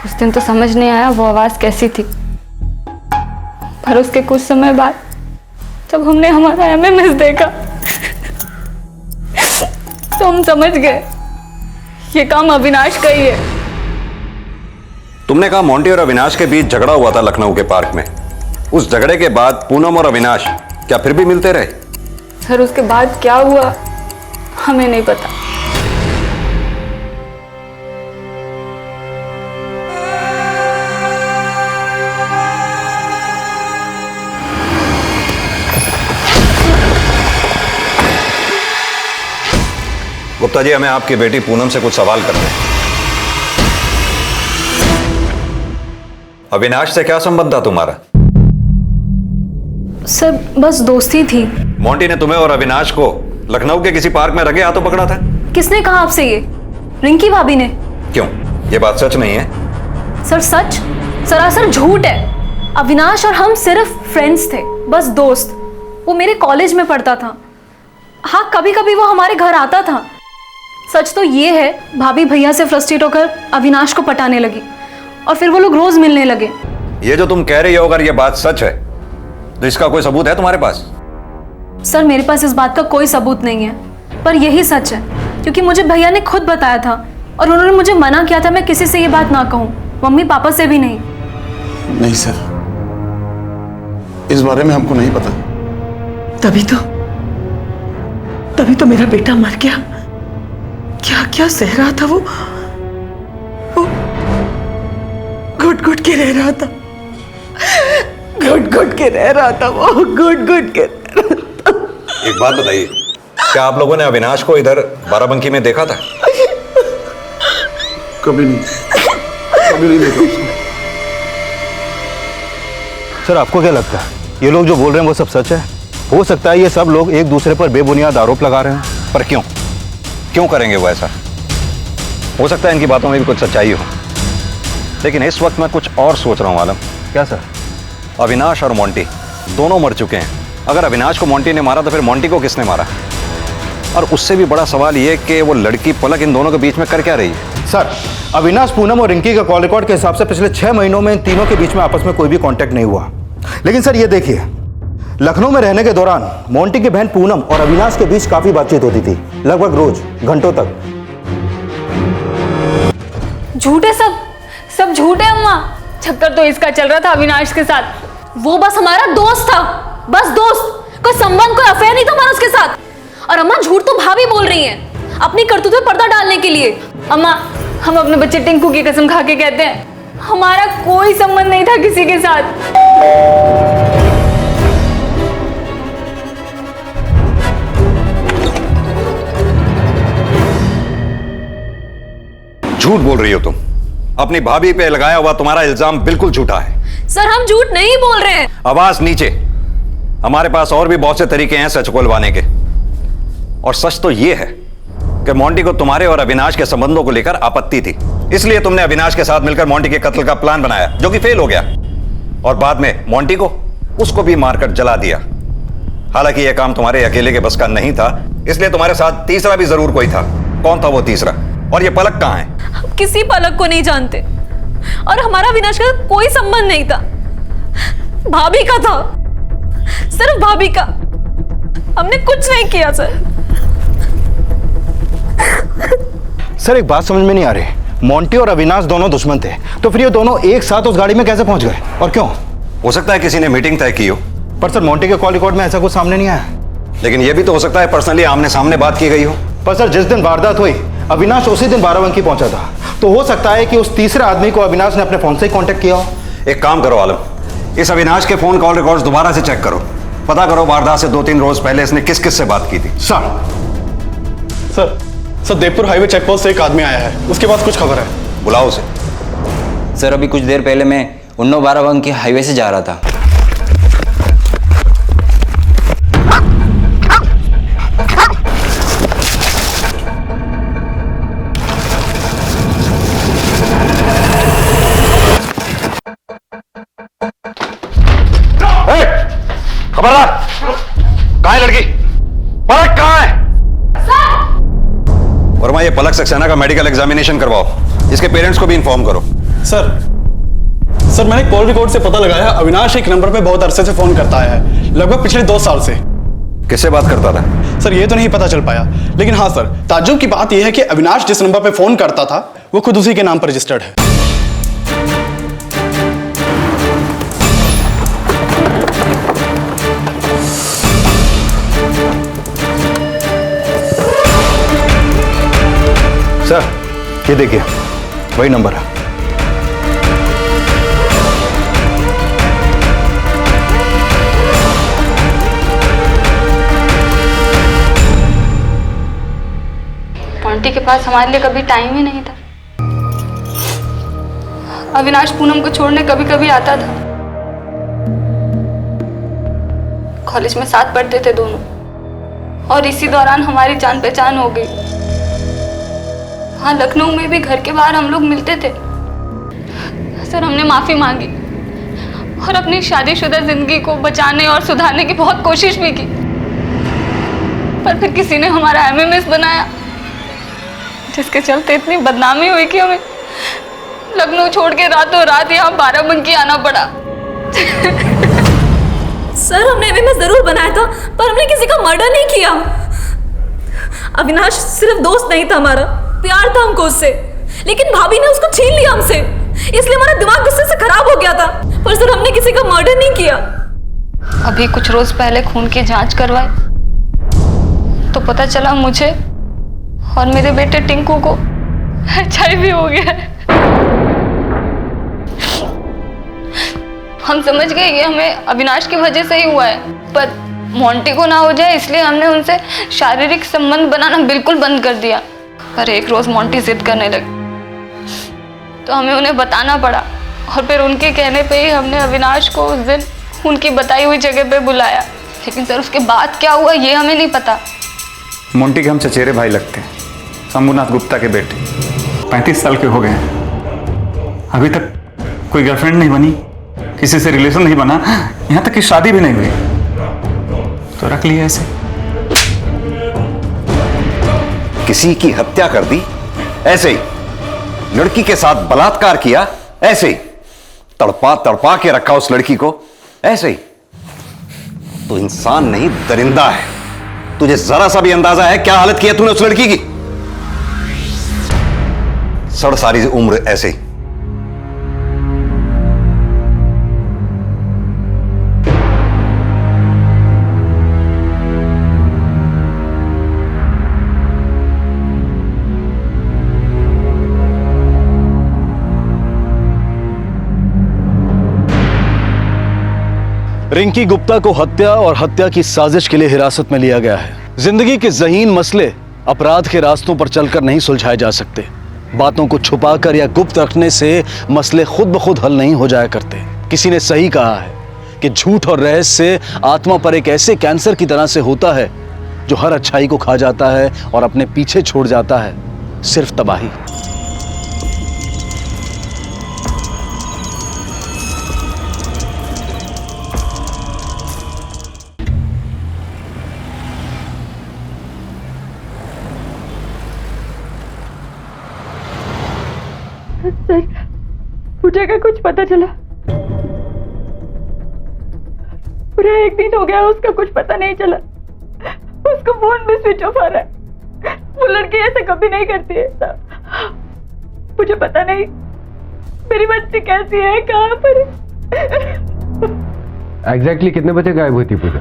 उस दिन तो समझ नहीं आया वो आवाज कैसी थी, पर उसके कुछ समय बाद जब हमने हमारा एमएमएस देखा तो हम समझ गए ये काम अविनाश का ही है। तुमने कहा मोंटी और अविनाश के बीच झगड़ा हुआ था लखनऊ के पार्क में। उस झगड़े के बाद पूनम और अविनाश क्या फिर भी मिलते रहे? सर, उसके बाद क्या हुआ हमें नहीं पता। गुप्ता जी, हमें आपकी बेटी पूनम से कुछ सवाल करने हैं। अविनाश से क्या संबंध था तुम्हारा? सर, बस दोस्ती थी। मोंटी ने तुम्हें और अविनाश को लखनऊ के किसी पार्क में रंगे हाथों पकड़ा था? किसने कहा आपसे ये? रिंकी भाभी ने। क्यों, ये बात सच नहीं है? सर, सच सरासर झूठ है। अविनाश और हम सिर्फ फ्रेंड्स थे, बस दोस्त। वो मेरे कॉलेज में पढ़ता था। हाँ, कभी कभी वो हमारे घर आता था। सच तो ये है, भाभी भैया से फ्रस्ट्रेट होकर अविनाश को पटाने लगी और फिर वो लोग रोज मिलने लगे। ये जो तुम कह रही हो, अगर ये बात सच है तो इसका कोई सबूत है तुम्हारे पास? सर, मेरे पास इस बात का कोई सबूत नहीं है, पर यही सच है क्योंकि मुझे भैया ने खुद बताया था और उन्होंने मुझे मना किया था मैं किसी से ये बात ना कहूं, मम्मी पापा से भी नहीं। नहीं सर, इस बारे में हमको नहीं पता। तभी तो मेरा बेटा मर गया। क्या क्या सह रहा था वो घुट घुट के रह रहा था, घुट घुट के रह रहा था वो, घुट घुट के रह रहा था। एक बात बताइए, क्या आप लोगों ने अविनाश को इधर बाराबंकी में देखा था? कभी नहीं देखा उसको। सर, आपको क्या लगता है ये लोग जो बोल रहे हैं वो सब सच है? हो सकता है ये सब लोग एक दूसरे पर बेबुनियाद आरोप लगा रहे हैं। पर क्यों करेंगे वो ऐसा? हो सकता है इनकी बातों में भी कुछ सच्चाई हो, लेकिन इस वक्त मैं कुछ और सोच रहा हूं आलम। क्या सर? अविनाश और मोंटी दोनों मर चुके हैं। अगर अविनाश को मोंटी ने मारा तो फिर मोंटी को किसने मारा? और उससे भी बड़ा सवाल ये कि वो लड़की पलक इन दोनों के बीच में कर क्या रही है? सर, अविनाश, पूनम और रिंकी का कॉल रिकॉर्ड के हिसाब से पिछले 6 महीनों में इन तीनों के बीच में आपस में कोई भी कांटेक्ट नहीं हुआ। लेकिन सर ये देखिए, लखनऊ में रहने के दौरान मोंटी की बहन पूनम और अविनाश के बीच काफी बातचीत होती थी, लगभग रोज, घंटों तक। झूठ है सब झूठ है अम्मा। चक्कर तो इसका चल रहा था अविनाश के साथ। वो बस हमारा दोस्त था, बस दोस्त। कोई संबंध, कोई अफेयर नहीं था हमारा उसके साथ। और अम्मा, झूठ तो भाभी बोल रही हैं अपनी करतूत पे पर्दा डालने के लिए। अम्मा, हम अपने बच्चे टिंकू की कसम खा के कहते हैं हमारा कोई संबंध नहीं था किसी के साथ। झूठ बोल रही हो तुम। अपनी भाभी पे लगाया हुआ तुम्हारा इल्जाम बिल्कुल झूठा है। सर, हम झूठ नहीं बोल रहे हैं। आवाज नीचे। हमारे पास और भी बहुत से तरीके हैं सच को उलवाने के। और सच तो यह है कि मोंटी को तुम्हारे और अविनाश के संबंधों को लेकर आपत्ति थी, इसलिए तुमने अविनाश के साथ मिलकर मोंटी के कत्ल का प्लान बनाया, जो कि फेल हो गया। और बाद में मोंटी को उसको भी मारकर जला दिया। हालांकि यह काम तुम्हारे अकेले के बस का नहीं था, इसलिए तुम्हारे साथ तीसरा भी जरूर कोई था। कौन था वो तीसरा? और ये पलक कहां है? हम किसी पलक को नहीं जानते और हमारा अविनाश का कोई संबंध नहीं था। भाभी का था, सिर्फ भाभी का। हमने कुछ नहीं किया सर। सर, एक बात समझ में नहीं आ रही, मोंटी और अविनाश दोनों दुश्मन थे, तो फिर ये दोनों एक साथ उस गाड़ी में कैसे पहुंच गए और क्यों? हो सकता है किसी ने मीटिंग तय की हो। पर सर, मोंटी के कॉल रिकॉर्ड में ऐसा कुछ सामने नहीं आया। लेकिन यह भी तो हो सकता है पर्सनली आमने सामने बात की गई हो। पर सर, जिस दिन वारदात हुई अविनाश उसी दिन बाराबंकी पहुंचा था, तो हो सकता है कि उस तीसरे आदमी को अविनाश ने अपने फोन से ही कांटेक्ट किया हो। एक काम करो आलम, इस अविनाश के फोन कॉल रिकॉर्ड्स दोबारा से चेक करो। पता करो वारदात से 2-3 रोज पहले इसने किस किस से बात की थी। Sir, Devpur highway check post से एक आदमी आया है, उसके पास कुछ खबर है। बुलाओ उसे। सर अभी कुछ देर पहले मैं उन्नाव बाराबंकी हाईवे से जा रहा था। खबरदार, कहाँ है लड़की? पलक कहाँ है? वर्मा, ये पलक सक्सेना का मेडिकल एग्जामिनेशन करवाओ। इसके पेरेंट्स को भी इन्फॉर्म करो। सर मैंने कॉल रिकॉर्ड से पता लगाया, अविनाश एक नंबर पे बहुत अरसे से फोन करता है, लगभग पिछले 2 साल से। किससे बात करता था? सर ये तो नहीं पता चल पाया, लेकिन हाँ सर, ताज्जुब की बात यह है कि अविनाश जिस नंबर पे फोन करता था वो खुद उसी के नाम पर रजिस्टर्ड है। सर ये देखिए, वही नंबर है। मोंटी के पास हमारे लिए कभी टाइम ही नहीं था। अविनाश पूनम को छोड़ने कभी कभी आता था। कॉलेज में साथ पढ़ते थे दोनों, और इसी दौरान हमारी जान पहचान हो गई। हाँ, लखनऊ में भी घर के बाहर हम लोग मिलते थे। सर हमने माफी मांगी और अपनी शादीशुदा जिंदगी को बचाने और सुधारने की बहुत कोशिश भी की, पर फिर किसी ने हमारा एमएमएस बनाया, जिसके चलते इतनी बदनामी हुई कि हमें लखनऊ छोड़ के रातों रात यहाँ बाराबंकी आना पड़ा। सर हमने एमएमएस जरूर बनाया था, पर हमने किसी का मर्डर नहीं किया। अविनाश सिर्फ दोस्त नहीं था हमारा, प्यार था हमको उससे, लेकिन भाभी ने उसको छीन लिया हमसे, इसलिए हमारा दिमाग गुस्से से खराब हो गया था। पर सर हमने किसी का मर्डर नहीं किया। अभी कुछ रोज पहले खून की जांच करवाई तो पता चला मुझे और मेरे बेटे टिंकू को HIV हो गया है। हम समझ गए ये हमें अविनाश की वजह से ही हुआ है, पर मोंटी को ना हो जाए इसलिए हमने उनसे शारीरिक संबंध बनाना बिल्कुल बंद कर दिया। पर एक रोज मोंटी जिद करने लगी तो हमें उन्हें बताना पड़ा, और फिर उनके कहने पे ही हमने अविनाश को उस दिन उनकी बताई हुई जगह पे बुलाया। लेकिन सर उसके बाद क्या हुआ ये हमें नहीं पता। मोंटी के हम चचेरे भाई लगते हैं, शंभुनाथ गुप्ता के बेटे। 35 साल के हो गए हैं, अभी तक कोई गर्लफ्रेंड नहीं बनी, किसी से रिलेशन नहीं बना, यहाँ तक कि शादी भी नहीं हुई, तो रख लिया ऐसे। किसी की हत्या कर दी ऐसे ही, लड़की के साथ बलात्कार किया ऐसे ही, तड़पा तड़पा के रखा उस लड़की को ऐसे ही। तो इंसान नहीं दरिंदा है। तुझे जरा सा भी अंदाजा है क्या हालत की है तूने उस लड़की की? सड़ सारी उम्र ऐसे ही। रिंकी गुप्ता को हत्या और हत्या की साजिश के लिए हिरासत में लिया गया है। जिंदगी के ज़हीन मसले अपराध के रास्तों पर चलकर नहीं सुलझाए जा सकते। बातों को छुपाकर या गुप्त रखने से मसले खुद ब खुद हल नहीं हो जाया करते। किसी ने सही कहा है कि झूठ और रहस्य आत्मा पर एक ऐसे कैंसर की तरह से होता है जो हर अच्छाई को खा जाता है और अपने पीछे छोड़ जाता है सिर्फ तबाही। सर पूजा का कुछ पता चला? पूरा 1 दिन हो गया उसका कुछ पता नहीं चला। उसका फोन भी स्विच ऑफ आ रहा है। वो लड़की ऐसा कभी नहीं करती है। मुझे पता नहीं मेरी बच्ची कैसी है, कहाँ पर है। एग्जैक्टली कितने बजे गायब हुई थी पूजा?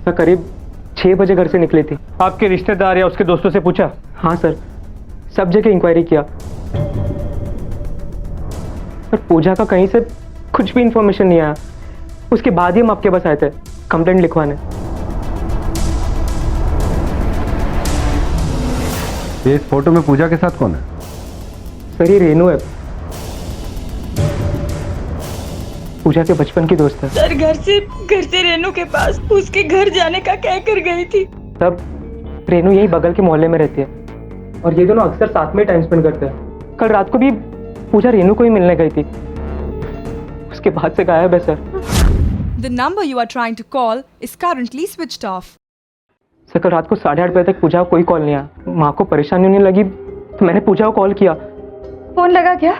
सर करीब 6 बजे घर से निकली थी। आपके रिश्तेदार या उसके दोस्तों से पूछा? हाँ सर, सब जगह इंक्वायरी किया, पर पूजा का कहीं से कुछ भी इंफॉर्मेशन नहीं आया। उसके बाद ही हम आपके पास आए थे कंप्लेंट लिखवाने। ये इस फोटो में पूजा के साथ कौन है? सर ये रेनू है, पूजा के बचपन की दोस्त है। सर घर से रेनू के पास उसके घर जाने का कह कर गई थी। तब रेनू यही बगल के मोहल्ले में रहती है और ये दोनों अक्सर साथ में टाइम स्पेंड करते हैं। कल रात को भी पूजा रेनू को ही मिलने गई थी, उसके बाद से गायब है sir. The number you are trying to call is currently switched off. Sir कल रात को 8:30 बजे तक पूजा को कोई कॉल नहीं आया। माँ को परेशानी होने लगी तो मैंने पूजा को कॉल किया। फोन लगा क्या?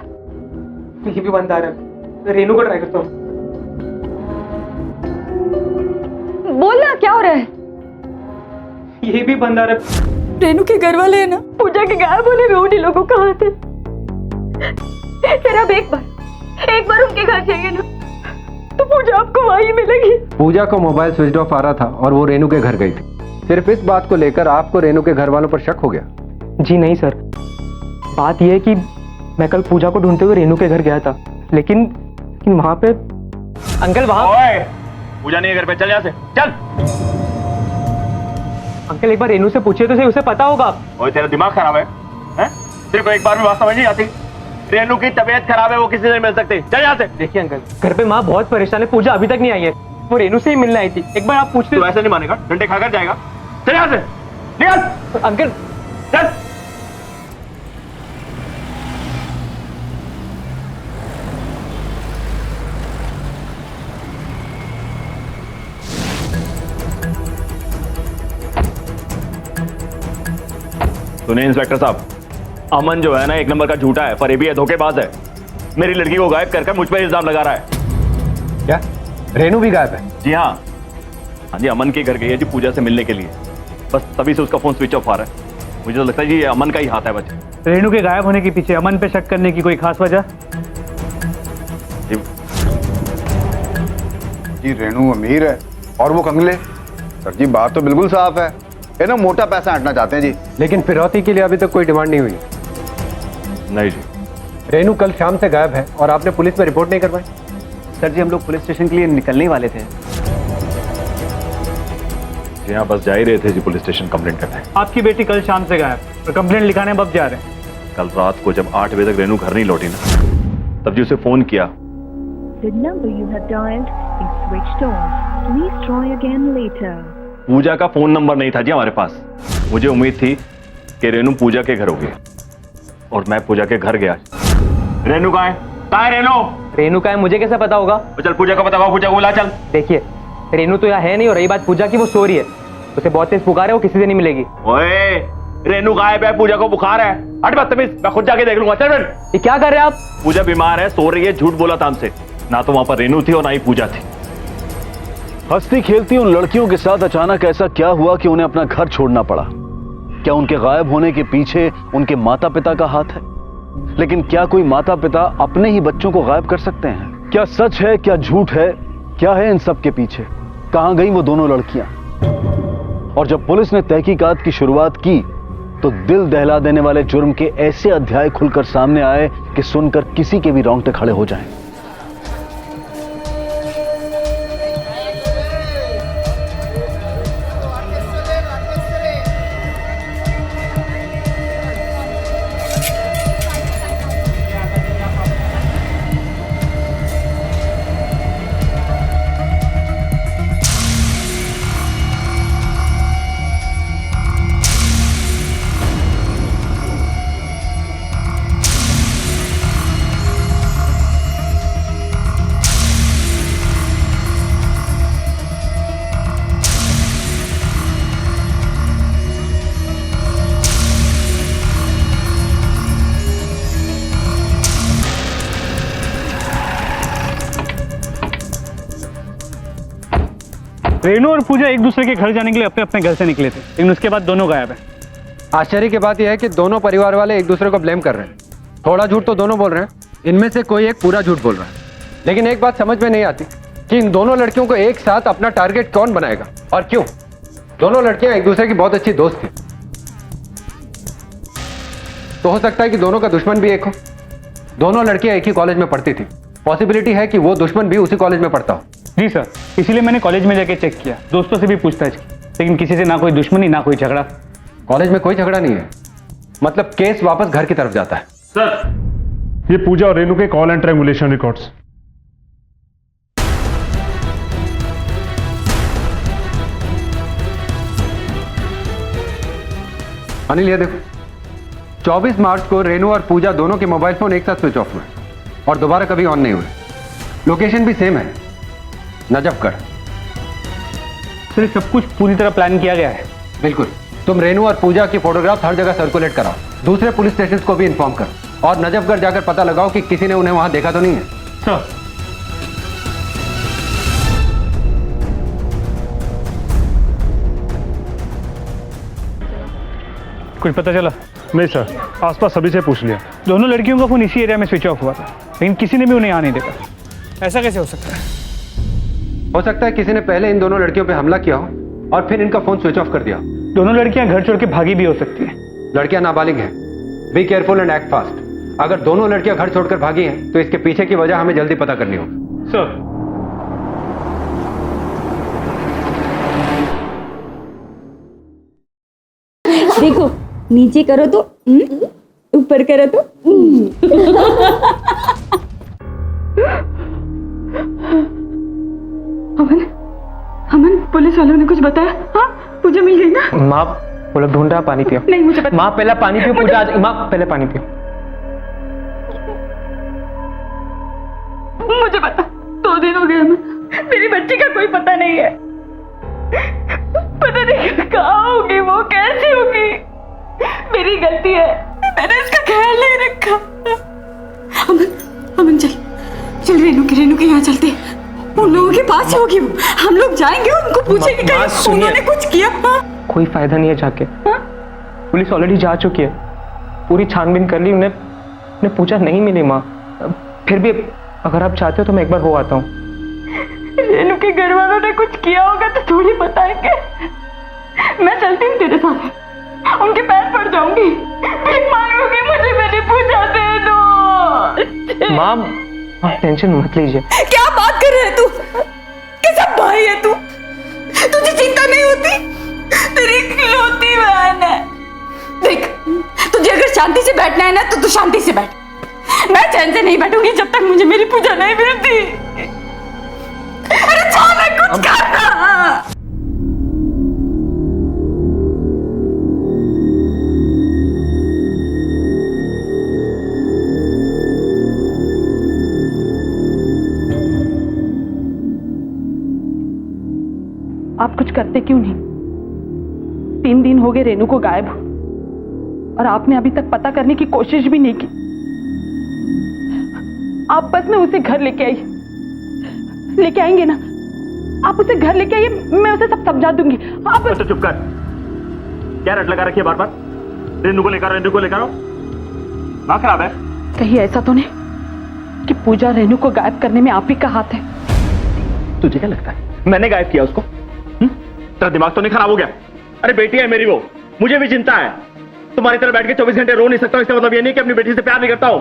ये भी बंद आ रहा है, रेनू को ट्राई करता हूँ। बोलना क्या हो रहा है? ये भी बंद आ रहा है। रेनू के घर वाले है ना, पूजा के गायब होने में उन्हीं लोगों का हाथ है। सर अब एक बार उनके घर जाइए ना तो पूजा आपको वहीं मिलेगी। पूजा को मोबाइल स्विच ऑफ आ रहा था और वो रेनू के घर गई थी। सिर्फ इस बात को लेकर आपको रेनू के घर वालों पर शक हो गया? जी नहीं सर, बात यह है कि मैं कल पूजा को ढूंढते हुए रेनू के घर गया था, लेकिन वहां पे अंकल वहां पूजा नहीं है घर पे, चल यहाँ से चल। अंकल एक बार रेनू से पूछिए तो सही, उसे पता होगा। ओए तेरा दिमाग खराब है? तेरे को एक बार में बात समझ नहीं आती? रेनू की तबीयत खराब है, वो किसी से नहीं मिल सकती, चल यहाँ से। देखिए अंकल घर पे माँ बहुत परेशान है, पूजा अभी तक नहीं आई है, वो रेनू से ही मिलने आई थी। एक बार आप पूछते तो ऐसे नहीं मानेगा, डंडे खाकर जाएगा। चल यहाँ से, निकल। अंकल चल। सुनिए इंस्पेक्टर साहब, अमन जो है ना एक नंबर का झूठा है, फरेबी है, धोखेबाज है। मेरी लड़की को गायब कर मुझ पर इल्जाम लगा रहा है। क्या रेनू भी गायब है? जी हाँ जी, अमन के घर गई है जी पूजा से मिलने के लिए, बस तभी से उसका फोन स्विच ऑफ आ रहा है। मुझे तो लगता है जी ये अमन का ही हाथ है बच्चे। रेनू के गायब होने के पीछे अमन पे शक करने की कोई खास वजह? जी रेनू अमीर है और वो कंगले। सर जी बात तो बिल्कुल साफ है, ये ना मोटा पैसा हटना चाहते हैं जी। लेकिन फिरौती के लिए अभी तक कोई डिमांड नहीं हुई। नहीं जी। रेनू कल शाम से गायब है और आपने पुलिस में रिपोर्ट नहीं करवाई? सर जी हम लोग पुलिस स्टेशन के लिए निकलने ही वाले थे। जी हाँ, बस जा ही रहे थे जी पुलिस स्टेशन कंप्लेंट करने। आपकी बेटी कल शाम से गायब और कंप्लेंट लिखाने अब जा रहे हैं। कल रात को जब 8 बजे तक रेनू घर नहीं लौटी ना, तब जी उसे फोन किया। The number you have dialed is switched off. Please try again later. पूजा का फोन नंबर नहीं था जी हमारे पास। मुझे उम्मीद थी कि रेनू पूजा के घर होगी और मैं पूजा के घर गया। रेनू कहाँ है? कहाँ है रेनू? रेनू का है मुझे कैसे पता होगा? चल पूजा को पता होगा, पूजा को बुला चल। देखिए रेनू तो यहाँ है नहीं और रही बात पूजा की, वो सो रही है, उसे बहुत तेज पुकार है, वो किसी से नहीं मिलेगी। ओए रेनू गायब है, पूजा को बुखार है। हट बदतमीज, मैं खुद जाके देख लूंगा। चल बेट। ये क्या कर रहे हैं आप? पूजा बीमार है, सो रही है, झूठ बोला था हमसे। ना तो वहां पर रेनू थी और ना ही पूजा थी। हंसती खेलती उन लड़कियों के साथ अचानक ऐसा क्या हुआ कि उन्हें अपना घर छोड़ना पड़ा? क्या उनके गायब होने के पीछे उनके माता पिता का हाथ है? लेकिन क्या कोई माता पिता अपने ही बच्चों को गायब कर सकते हैं? क्या सच है, क्या झूठ है, क्या है इन सब के पीछे? कहां गई वो दोनों लड़कियां? और जब पुलिस ने तहकीकात की शुरुआत की तो दिल दहला देने वाले जुर्म के ऐसे अध्याय खुलकर सामने आए कि सुनकर किसी के भी रोंगटे खड़े हो जाएं। रेनू और पूजा एक दूसरे के घर जाने के लिए अपने अपने घर से निकले थे, लेकिन उसके बाद दोनों गायब हैं। आश्चर्य की बात यह है कि दोनों परिवार वाले एक दूसरे को ब्लेम कर रहे हैं। थोड़ा झूठ तो दोनों बोल रहे हैं, इनमें से कोई एक पूरा झूठ बोल रहा है। लेकिन एक बात समझ में नहीं आती कि इन दोनों लड़कियों को एक साथ अपना टारगेट कौन बनाएगा और क्यों? दोनों लड़कियां एक दूसरे की बहुत अच्छी दोस्त थी, तो हो सकता है कि दोनों का दुश्मन भी एक हो। दोनों लड़कियां एक ही कॉलेज में पढ़ती थी, पॉसिबिलिटी है कि वो दुश्मन भी उसी कॉलेज में पढ़ता हो। जी सर, इसीलिए मैंने कॉलेज में जाके चेक किया, दोस्तों से भी पूछताछ की, लेकिन किसी से ना कोई दुश्मनी ना कोई झगड़ा। कॉलेज में कोई झगड़ा नहीं है, मतलब केस वापस घर की तरफ जाता है। सर, ये पूजा और रेनू के call and triangulation records. Anil ये देखो, 24 मार्च को रेनू और पूजा दोनों के मोबाइल फोन एक साथ स्विच ऑफ हुए और दोबारा कभी ऑन नहीं हुए। लोकेशन भी सेम है, नजफगढ़। सर सब कुछ पूरी तरह प्लान किया गया है। बिल्कुल। तुम रेनू और पूजा की फोटोग्राफ हर जगह सर्कुलेट कराओ, दूसरे पुलिस स्टेशन को भी इन्फॉर्म करो और नजफगढ़ जाकर पता लगाओ कि किसी ने उन्हें वहां देखा तो नहीं है। सर कुछ पता चला? नहीं सर, आसपास सभी से पूछ लिया। दोनों लड़कियों का फोन इसी एरिया में स्विच ऑफ हुआ था, लेकिन किसी ने भी उन्हें यहाँ नहीं देखा। ऐसा कैसे हो सकता है? हो सकता है किसी ने पहले इन दोनों लड़कियों पे हमला किया हो और फिर इनका फोन स्विच ऑफ कर दिया। दोनों लड़कियां घर छोड़ के भागी भी हो सकती हैं। लड़कियां नाबालिग हैं। Be careful and act fast. अगर दोनों लड़कियां घर छोड़कर भागी हैं तो इसके पीछे की वजह हमें जल्दी पता करनी होगी। सर देखो, नीचे करो तो ऊपर करो तो अमन, अमन, पुलिस वालों ने कुछ बताया? हाँ, पूजा मिल गई ना? माँ वो लोग ढूंढ रहा, पानी पियो। नहीं मुझे पता। माँ पहले पानी पियो, पूजा माँ पहले पानी पियो। मुझे पता, 2 दिन हो गए हमें, मेरी बच्ची का कोई पता नहीं है। पता नहीं कहाँ होगी वो, कैसी होगी। मेरी गलती है, मैंने इसका ख्याल नहीं रखा। अमन, अमन चल रेनू के यहाँ चलते। उन लोगों के पास होगी वो, हम लोग जाएंगे, उनको पूछेंगे कहीं उन्होंने कुछ किया। कोई फायदा नहीं है जाके, पुलिस ऑलरेडी जा चुकी है, पूरी छानबीन कर ली, उन्हें पूछा नहीं मिली माँ। फिर भी अगर आप चाहते हो तो मैं एक बार हो आता हूँ। रेनू के घर वालों ने कुछ किया होगा तो थोड़ी बताएंगे। मैं चलती हूँ तेरे साथ, उनके पैर पड़ जाऊंगी, भीख मांगूंगी, मुझे मेरी पूजा दे दो। माँ टेंशन मत लीजिए। क्या बात कर रहे है तू? कैसा भाई है तू? तुझे चिंता नहीं होती? तेरी इकलौती बहन है। देख, तुझे अगर शांति से बैठना है ना तो तू शांति से बैठ। मैं चैन से नहीं बैठूंगी जब तक मुझे मेरी पूजा नहीं मिलती। अरे चल कुछ करना। आप कुछ करते क्यों नहीं? 3 दिन हो गए रेनू को गायब और आपने अभी तक पता करने की कोशिश भी नहीं की। आप बस में उसे घर लेके आएंगे ना? आप उसे घर लेके आइए, मैं उसे सब समझा दूंगी। आप तो चुप कर, क्या रट लगा रखी है बार बार? रेनू को लेकर आओ। दिमाग खराब है? कहीं ऐसा तो नहीं कि पूजा रेनू को गायब करने में आप ही का हाथ है? तुझे क्या लगता है मैंने गायब किया उसको? तेरा दिमाग तो नहीं खराब हो गया? अरे बेटी है मेरी वो, मुझे भी चिंता है। तुम्हारी तरह बैठ के 24 घंटे रो नहीं सकता हूं, इसका मतलब ये नहीं कि अपनी बेटी से प्यार नहीं करता हूं।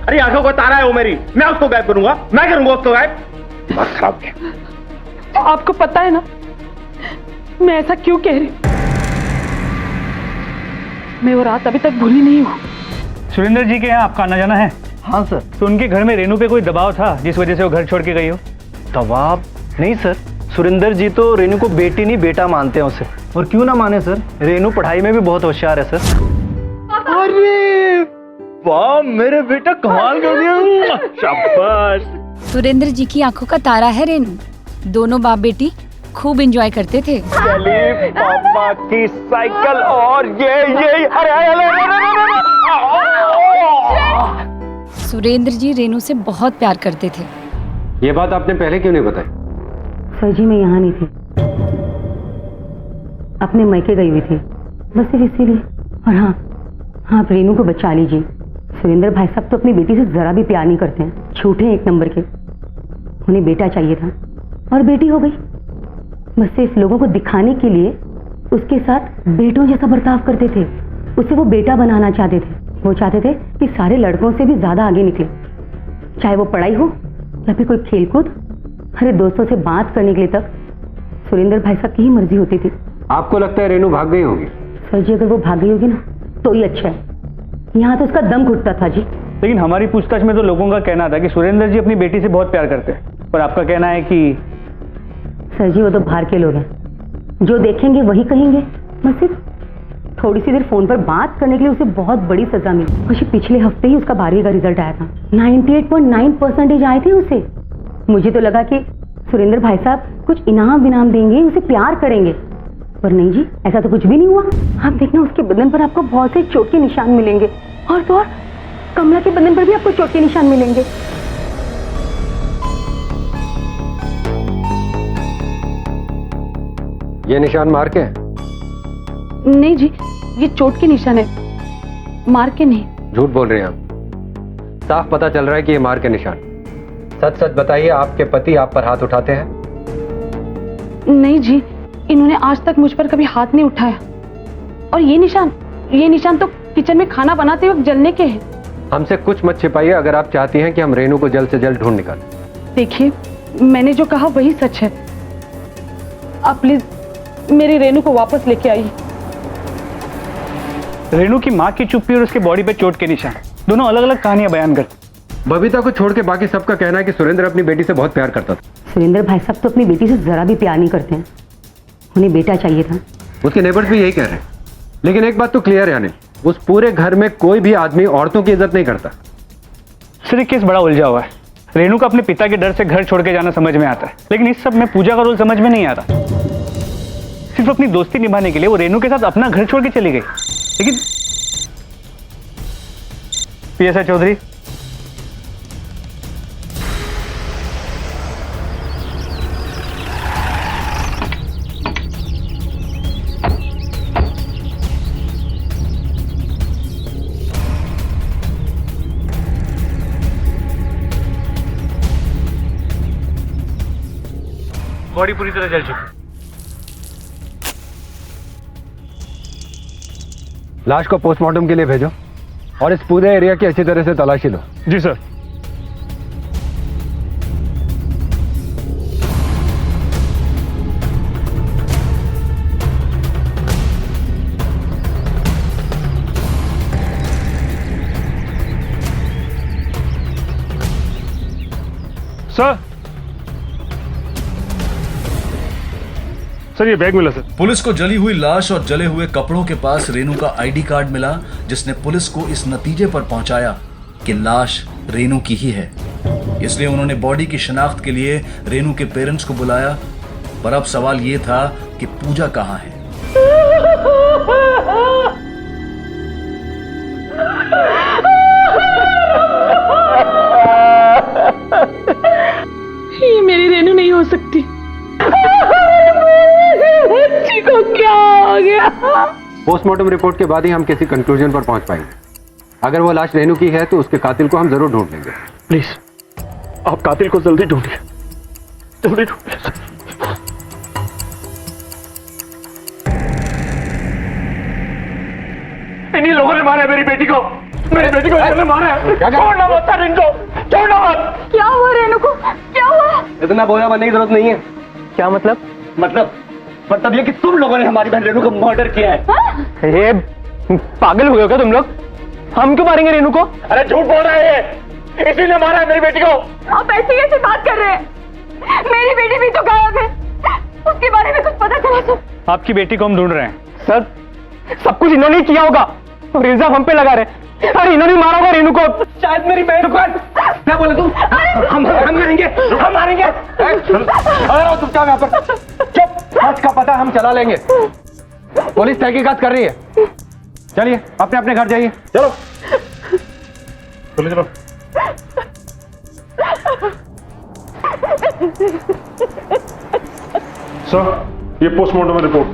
अरे आंखों का तारा है वो मेरी, मैं उसको गायब करूंगा? मैं करूंगा उसको गायब? दिमाग खराब गया। आपको पता है ना मैं ऐसा क्यों कह रही हूं? मैं वो रात अभी तक भूली नहीं हूं। सुरेंद्र जी के यहाँ आपका आना जाना है? हाँ सर। तो उनके घर में रेनू पे कोई दबाव था जिस वजह से वो घर छोड़ के गई हो? दबाव नहीं सर, सुरेंद्र जी तो रेनू को बेटी नहीं बेटा मानते हैं उसे। और क्यों ना माने सर, रेनू पढ़ाई में भी बहुत होशियार है सर। अरे वाह मेरे बेटा, कमाल कर दिया, शाबाश। सुरेंद्र जी की आंखों का तारा है रेनू। दोनों बाप बेटी खूब एंजॉय करते थे। चलिए पापा की साइकिल और ये सुरेंद्र जी रेनू से बहुत प्यार करते थे। ये बात आपने पहले क्यों नहीं बताई? सर जी मैं यहाँ नहीं थी, अपने मैके गई हुई थी, बस सिर्फ इसीलिए। और हाँ, आप रेनू को बचा लीजिए। सुरेंद्र भाई साहब तो अपनी बेटी से जरा भी प्यार नहीं करते हैं, झूठे हैं 1 नंबर के। उन्हें बेटा चाहिए था और बेटी हो गई, बस सिर्फ लोगों को दिखाने के लिए उसके साथ बेटों जैसा बर्ताव करते थे। उसे वो बेटा बनाना चाहते थे। वो चाहते थे कि सारे लड़कों से भी ज्यादा आगे निकले, चाहे वो पढ़ाई हो या फिर कोई खेलकूद। अरे दोस्तों से बात करने के लिए तक सुरेंद्र भाई साहब की ही मर्जी होती थी। आपको लगता है रेनू भाग गई होगी? सर जी अगर वो भाग गई होगी ना तो ही अच्छा है, यहाँ तो उसका दम घुटता था जी। लेकिन हमारी पूछताछ में तो लोगों का कहना था कि सुरेंद्र जी अपनी बेटी से बहुत प्यार करते हैं, पर आपका कहना है कि सर जी वो तो बाहर के लोग हैं, जो देखेंगे वही कहेंगे। बस सिर्फ थोड़ी सी देर फोन पर बात करने के लिए उसे बहुत बड़ी सजा मिली। और पिछले हफ्ते ही उसका 12वीं का रिजल्ट आया था, 98.9% आए थे उसे। मुझे तो लगा कि सुरेंद्र भाई साहब कुछ इनाम विनाम देंगे, उसे प्यार करेंगे, पर नहीं जी, ऐसा तो कुछ भी नहीं हुआ। आप देखना उसके बदन पर आपको बहुत से चोट के निशान मिलेंगे, और तो और कमला के बदन पर भी आपको चोट के निशान मिलेंगे। ये निशान मार के हैं? नहीं जी, ये चोट के निशान है, मार के नहीं। झूठ बोल रहे हैं आप, साफ पता चल रहा है कि ये मार के निशान। सच सच बताइए, आपके पति आप पर हाथ उठाते हैं? नहीं जी, इन्होंने आज तक मुझ पर कभी हाथ नहीं उठाया। और ये निशान तो किचन में खाना बनाते वक्त जलने के हैं। हमसे कुछ मत छिपाइए अगर आप चाहती हैं कि हम रेनू को जल्द से जल्द ढूंढ निकालें। देखिए, मैंने जो कहा वही सच है। आप प्लीज मेरी रेनू को वापस लेके आइए। रेनू की माँ की चुप्पी और उसके बॉडी पे चोट के निशान, दोनों अलग अलग कहानियां बयान करते। बबीता को छोड़ के बाकी सबका कहना है कि सुरेंद्र अपनी बेटी से बहुत प्यार करता था। सुरेंद्र भाई साहब तो अपनी बेटी से जरा भी प्यार नहीं करते हैं, उन्हें बेटा चाहिए था। उसके नेबर्स भी यही कह रहे हैं। लेकिन एक बात तो क्लियर है अनिल, उस पूरे घर में कोई भी आदमी औरतों की इज्जत नहीं करता। सिर्फ केस बड़ा उलझा हुआ है। रेनू का अपने पिता के डर से घर छोड़ के जाना समझ में आता है, लेकिन इस सब में पूजा का रोल समझ में नहीं आता। सिर्फ अपनी दोस्ती निभाने के लिए वो रेनू के साथ अपना घर छोड़ के चली गई। लेकिन पीएसआई चौधरी, बॉडी पूरी तरह जल चुकी। लाश को पोस्टमार्टम के लिए भेजो और इस पूरे एरिया की अच्छी तरह से तलाशी लो। जी सर। सर ये बैग मिला सर। पुलिस को जली हुई लाश और जले हुए कपड़ों के पास रेनू का आईडी कार्ड मिला, जिसने पुलिस को इस नतीजे पर पहुंचाया कि लाश रेनू की ही है। इसलिए उन्होंने बॉडी की शिनाख्त के लिए रेनू के पेरेंट्स को बुलाया। पर अब सवाल ये था कि पूजा कहां है। ये मेरी रेनू नहीं हो सकती। बच्ची को क्या हो गया? पोस्टमार्टम रिपोर्ट के बाद ही हम किसी कंक्लूजन पर पहुंच पाएंगे। अगर वो लाश रेनू की है तो उसके कातिल को हम जरूर ढूंढ लेंगे। प्लीज आप कातिल को जल्दी ढूंढिए, जल्दी ढूंढिए। इन्हीं लोगों ने मारा है मेरी बेटी को, मेरी बेटी को इन्होंने मारा है। छोड़ना मत सर इनको, छोड़ना मत। क्या हुआ रेनू को? क्या हुआ? इतना बोया बनने की जरूरत नहीं है। क्या मतलब? मतलब ये कि तुम लोगों ने हमारी बहन रेनू को मर्डर किया है। ये पागल हो गए क्या तुम लोग? हम क्यों मारेंगे रेनू को? अरे झूठ बोल रहा है, इसीलिए मारा है मेरी बेटी को। आप ऐसी कैसे बात कर रहे हैं? मेरी बेटी भी तो गायब है, उसके बारे में कुछ पता चला तो? आपकी बेटी को हम ढूंढ रहे हैं। सर सब कुछ इन्होंने ही किया होगा और इल्जाम हम पे लगा रहे। अरे इन्होंने मारा होगा रेनू को। शायद मेरी बहन को। क्या बोले तुम? हम मारेंगे, हम मारेंगे। अरे तुम क्या यहाँ पर? चुप, सच का पता हम चला लेंगे। पुलिस तहकीकात कर रही है। चलिए अपने अपने घर जाइए। चलो चलो। सर ये पोस्टमार्टम रिपोर्ट।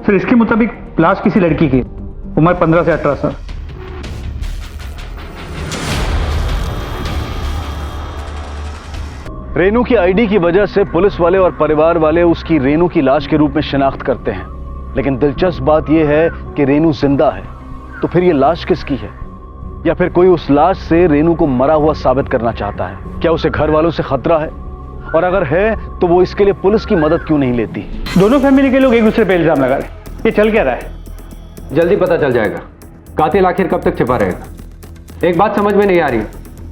सर इसके मुताबिक लाश किसी लड़की की, उम्र 15 से 18 साल। रेनू की आईडी की वजह से पुलिस वाले और परिवार वाले उसकी रेनू की लाश के रूप में शिनाख्त करते हैं। लेकिन दिलचस्प बात यह है कि रेनू जिंदा है, तो फिर यह लाश किसकी है? या फिर कोई उस लाश से रेनू को मरा हुआ साबित करना चाहता है? क्या उसे घर वालों से खतरा है? और अगर है तो वो इसके लिए पुलिस की मदद क्यों नहीं लेती? दोनों फैमिली के लोग एक दूसरे पे इल्जाम लगा रहे हैं। ये चल क्या रहा है? जल्दी पता चल जाएगा कातिल आखिर कब तक छिपा रहेगा। एक बात समझ में नहीं आ रही,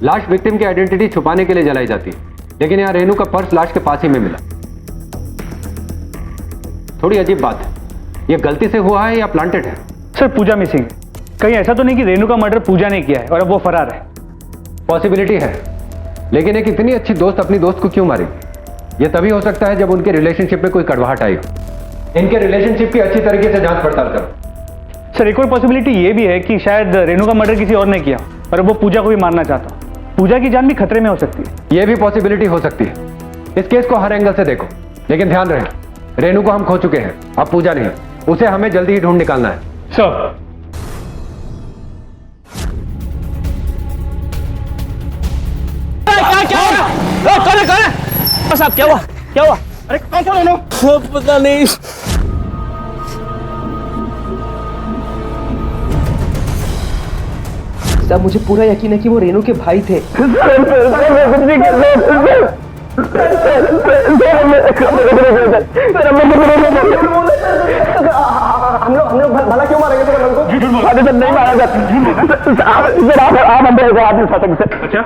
लाश विक्टिम की आइडेंटिटी छुपाने के लिए जलाई जाती है, लेकिन यहाँ रेनू का पर्स लाश के पास ही में मिला। थोड़ी अजीब बात है, ये गलती से हुआ है या प्लांटेड है? सर पूजा मिसिंग, कहीं ऐसा तो नहीं कि रेनू का मर्डर पूजा ने किया है और अब वो फरार है? पॉसिबिलिटी है, लेकिन एक इतनी अच्छी दोस्त अपनी दोस्त को क्यों मारेगी? ये तभी हो सकता है जब उनके रिलेशनशिप में कोई कड़वाहट आई हो। इनके रिलेशनशिप की अच्छी तरीके से जांच पड़ताल करो। सर एक और पॉसिबिलिटी ये भी है कि शायद रेनू का मर्डर किसी और ने किया और अब वो पूजा को भी मारना चाहता। पूजा की जान भी खतरे में हो सकती है। ये भी पॉसिबिलिटी हो सकती है। इस केस को हर एंगल से देखो, लेकिन ध्यान रहे रेनू को हम खो चुके हैं, अब पूजा नहीं। उसे हमें जल्दी ही ढूंढ निकालना है। सर साहब क्या हुआ? क्या हुआ? अरे कौन रेनू? पता नहीं। साहब मुझे पूरा यकीन है कि वो रेनू के भाई थे। हम लोग भला क्यों मारेंगे सर? नहीं मारा सर। अच्छा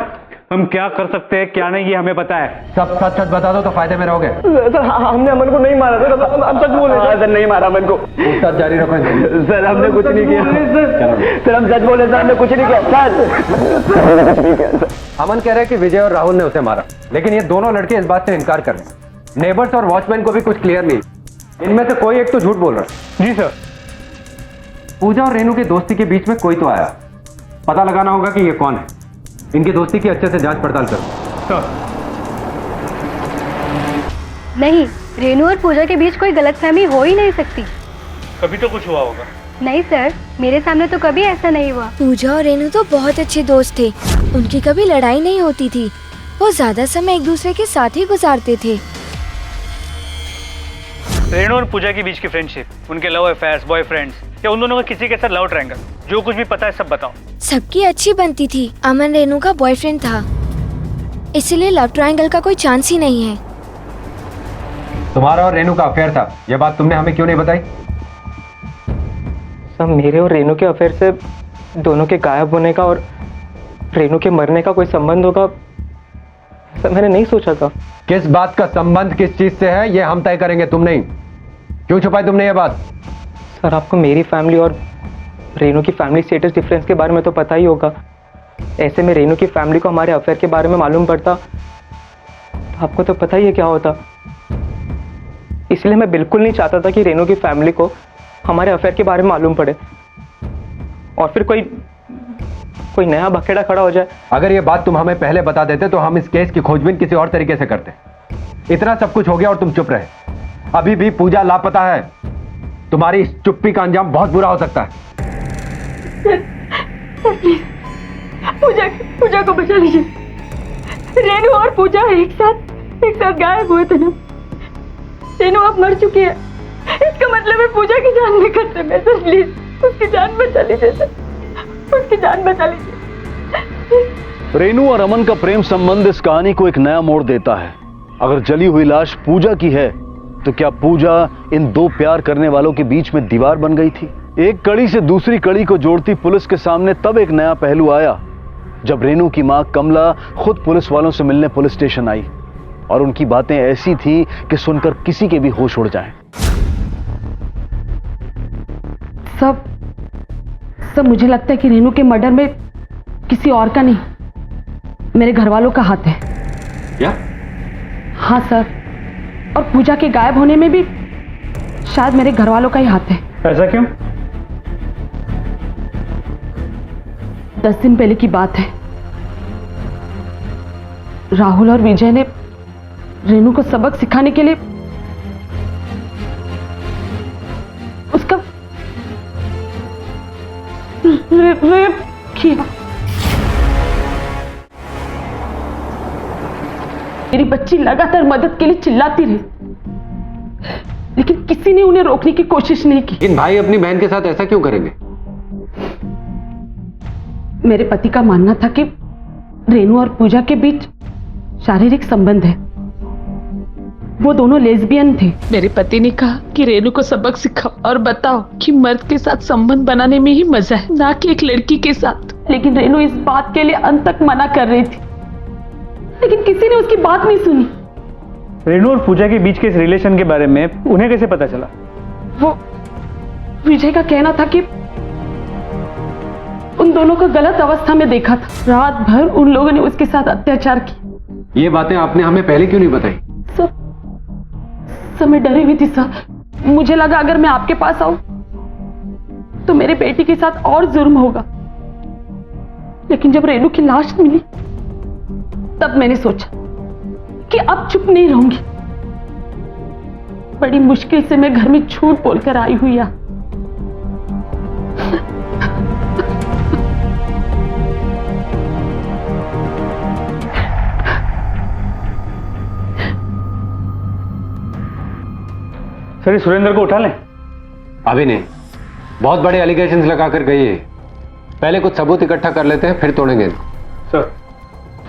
हम क्या कर सकते हैं क्या नहीं ये हमें पता है। सब सच सच बता दो तो फायदे में रहोगे। सर हमने अमन को नहीं मारा सर, हम सच बोले सर। नहीं मारा अमन को। पूछताछ जारी रखो सर, हमने कुछ नहीं किया सर, हम सच बोले सर, हमने कुछ नहीं किया सर। अमन कह रहे हैं कि विजय और राहुल ने उसे मारा, लेकिन ये दोनों लड़के इस बात से इनकार कर रहे हैं। नेबर्स और वॉचमैन को भी कुछ क्लियर नहीं, इनमें से कोई एक तो झूठ बोल रहा है। जी सर। पूजा और रेनू की दोस्ती के बीच में कोई तो आया, पता लगाना होगा कि ये कौन है। इनकी दोस्ती की अच्छे से जांच पड़ताल करो। नहीं, रेनू और पूजा के बीच कोई गलतफहमी हो ही नहीं सकती। कभी तो कुछ हुआ होगा। नहीं सर, मेरे सामने तो कभी ऐसा नहीं हुआ। पूजा और रेनू तो बहुत अच्छे दोस्त थे, उनकी कभी लड़ाई नहीं होती थी। वो ज्यादा समय एक दूसरे के साथ ही गुजारते थे। रेनू और पूजा के बीच की फ्रेंडशिप, उनके लव अफेयर्स, बॉयफ्रेंड्स या उन दोनों का किसी के साथ लव ट्रायंगल, जो कुछ भी पता है सब बताओ। सबकी अच्छी बनती थी। अमन रेनू का बॉयफ्रेंड था, इसलिए लव ट्रायंगल का कोई चांस ही नहीं है। तुम्हारा और रेनू का अफेयर था, यह बात तुमने हमें क्यों नहीं बताई? सर मेरे और रेनू के अफेयर से दोनों के गायब होने का और रेनू के मरने का कोई संबंध होगा सर, मैंने नहीं सोचा था। किस बात का संबंध किस चीज से है ये हम तय करेंगे, तुम नहीं। क्यों छुपाई तुमने ये बात? सर आपको मेरी फैमिली और रेनू की फैमिली स्टेटस डिफरेंस के बारे में तो पता ही होगा। ऐसे में रेनू की फैमिली को हमारे अफेयर के बारे में मालूम पड़ता तो आपको तो पता ही है क्या होता। इसलिए मैं बिल्कुल नहीं चाहता था कि रेनू की फैमिली को हमारे अफेयर के बारे में मालूम पड़े और फिर कोई नया बखेड़ा खड़ा हो जाए। अगर ये बात तुम हमें पहले बता देते तो हम इस केस की खोजबीन किसी और तरीके से करते। इतना सब कुछ हो गया और तुम चुप रहे। अभी भी पूजा लापता है, तुम्हारी इस चुप्पी का अंजाम बहुत बुरा हो सकता है। पूजा को बचा लीजिए। रेनू और पूजा एक साथ गायब हुए थे ना। रेनू अब मर चुकी है, इसका मतलब है पूजा की जान में खतरे में। सर प्लीज उसकी जान बचा लीजिए सर, उसकी जान बचा लीजिए। रेनू और अमन का प्रेम संबंध इस कहानी को एक नया मोड़ देता है। अगर जली हुई लाश पूजा की है तो क्या पूजा इन दो प्यार करने वालों के बीच में दीवार बन गई थी? एक कड़ी से दूसरी कड़ी को जोड़ती पुलिस के सामने तब एक नया पहलू आया जब रेनू की मां कमला खुद पुलिस वालों से मिलने पुलिस स्टेशन आई और उनकी बातें ऐसी थी कि सुनकर किसी के भी होश उड़ जाएं। सब मुझे लगता है कि रेनू के मर्डर में किसी और का नहीं, मेरे घर वालों का हाथ है। क्या? हाँ सर, और पूजा के गायब होने में भी शायद मेरे घर वालों का ही हाथ है। ऐसा क्यों? 10 दिन पहले की बात है। राहुल और विजय ने रेनू को सबक सिखाने के लिए उसका रेप किया। मेरी बच्ची लगातार मदद के लिए चिल्लाती रही, लेकिन किसी ने उन्हें रोकने की कोशिश नहीं की। लेकिन भाई अपनी बहन के साथ ऐसा क्यों करेंगे? मेरे पति का मानना था कि रेनू और पूजा के बीच शारीरिक संबंध है, वो दोनों लेस्बियन थे। मेरे पति ने कहा कि रेनू को सबक सिखाओ और बताओ कि मर्द के साथ संबंध बनाने में ही मजा है, ना कि एक लड़की के साथ। लेकिन रेनू इस बात के लिए अंत तक मना कर रही थी, लेकिन किसी ने उसकी बात नहीं सुनी। रेनू और पूजा के बीच के इस रिलेशन के बारे में उन्हें कैसे पता चला? वो विजय का कहना था कि उन दोनों को गलत अवस्था में देखा था। रात भर उन लोगों ने उसके साथ अत्याचार किया। ये बातें आपने हमें पहले क्यों नहीं बताई? मैं डरी हुई थी सर। मुझे लगा अगर मैं आपके पास आऊं तो मेरी बेटी के साथ और जुर्म होगा, लेकिन जब रेनू की लाश मिली तब मैंने सोचा कि अब चुप नहीं रहूंगी। बड़ी मुश्किल से मैं घर में झूठ बोलकर आई हुई। सर, सुरेंद्र को उठा लें? अभी नहीं, बहुत बड़े एलिगेशंस लगा कर गई है। पहले कुछ सबूत इकट्ठा कर लेते हैं, फिर तोड़ेंगे। सर,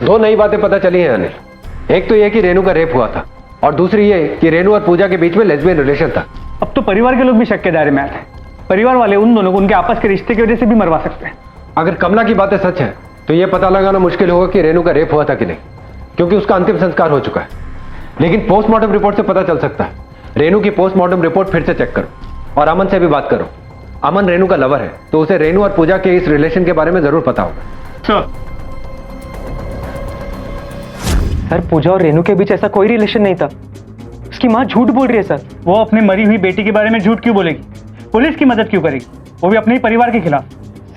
दो नई बातें पता चली हैं अनिल। एक तो यह कि रेनू का रेप हुआ था, और दूसरी ये कि रेनू और पूजा के बीच में लेस्बियन रिलेशन था। अब तो परिवार के लोग भी शक के दायरे में आते हैं। परिवार वाले उन दोनों को उनके आपस के रिश्ते की वजह से भी मरवा सकते हैं। अगर कमला की बातें सच है तो यह पता लगाना मुश्किल होगा कि रेनू का रेप हुआ था कि नहीं, क्योंकि उसका अंतिम संस्कार हो चुका है। लेकिन पोस्टमार्टम रिपोर्ट से पता चल सकता है। रेनू की पोस्टमार्टम रिपोर्ट फिर से चेक करो और अमन से भी बात करो। अमन रेनू का लवर है, तो उसे रेनू और पूजा के इस रिलेशन के बारे में जरूर पता होगा। सर, पूजा और रेनू के बीच ऐसा कोई रिलेशन नहीं था। उसकी माँ झूठ बोल रही है सर। वो अपनी मरी हुई बेटी के बारे में झूठ क्यों बोलेगी? पुलिस की मदद क्यों करेगी? वो भी अपने ही परिवार के खिलाफ।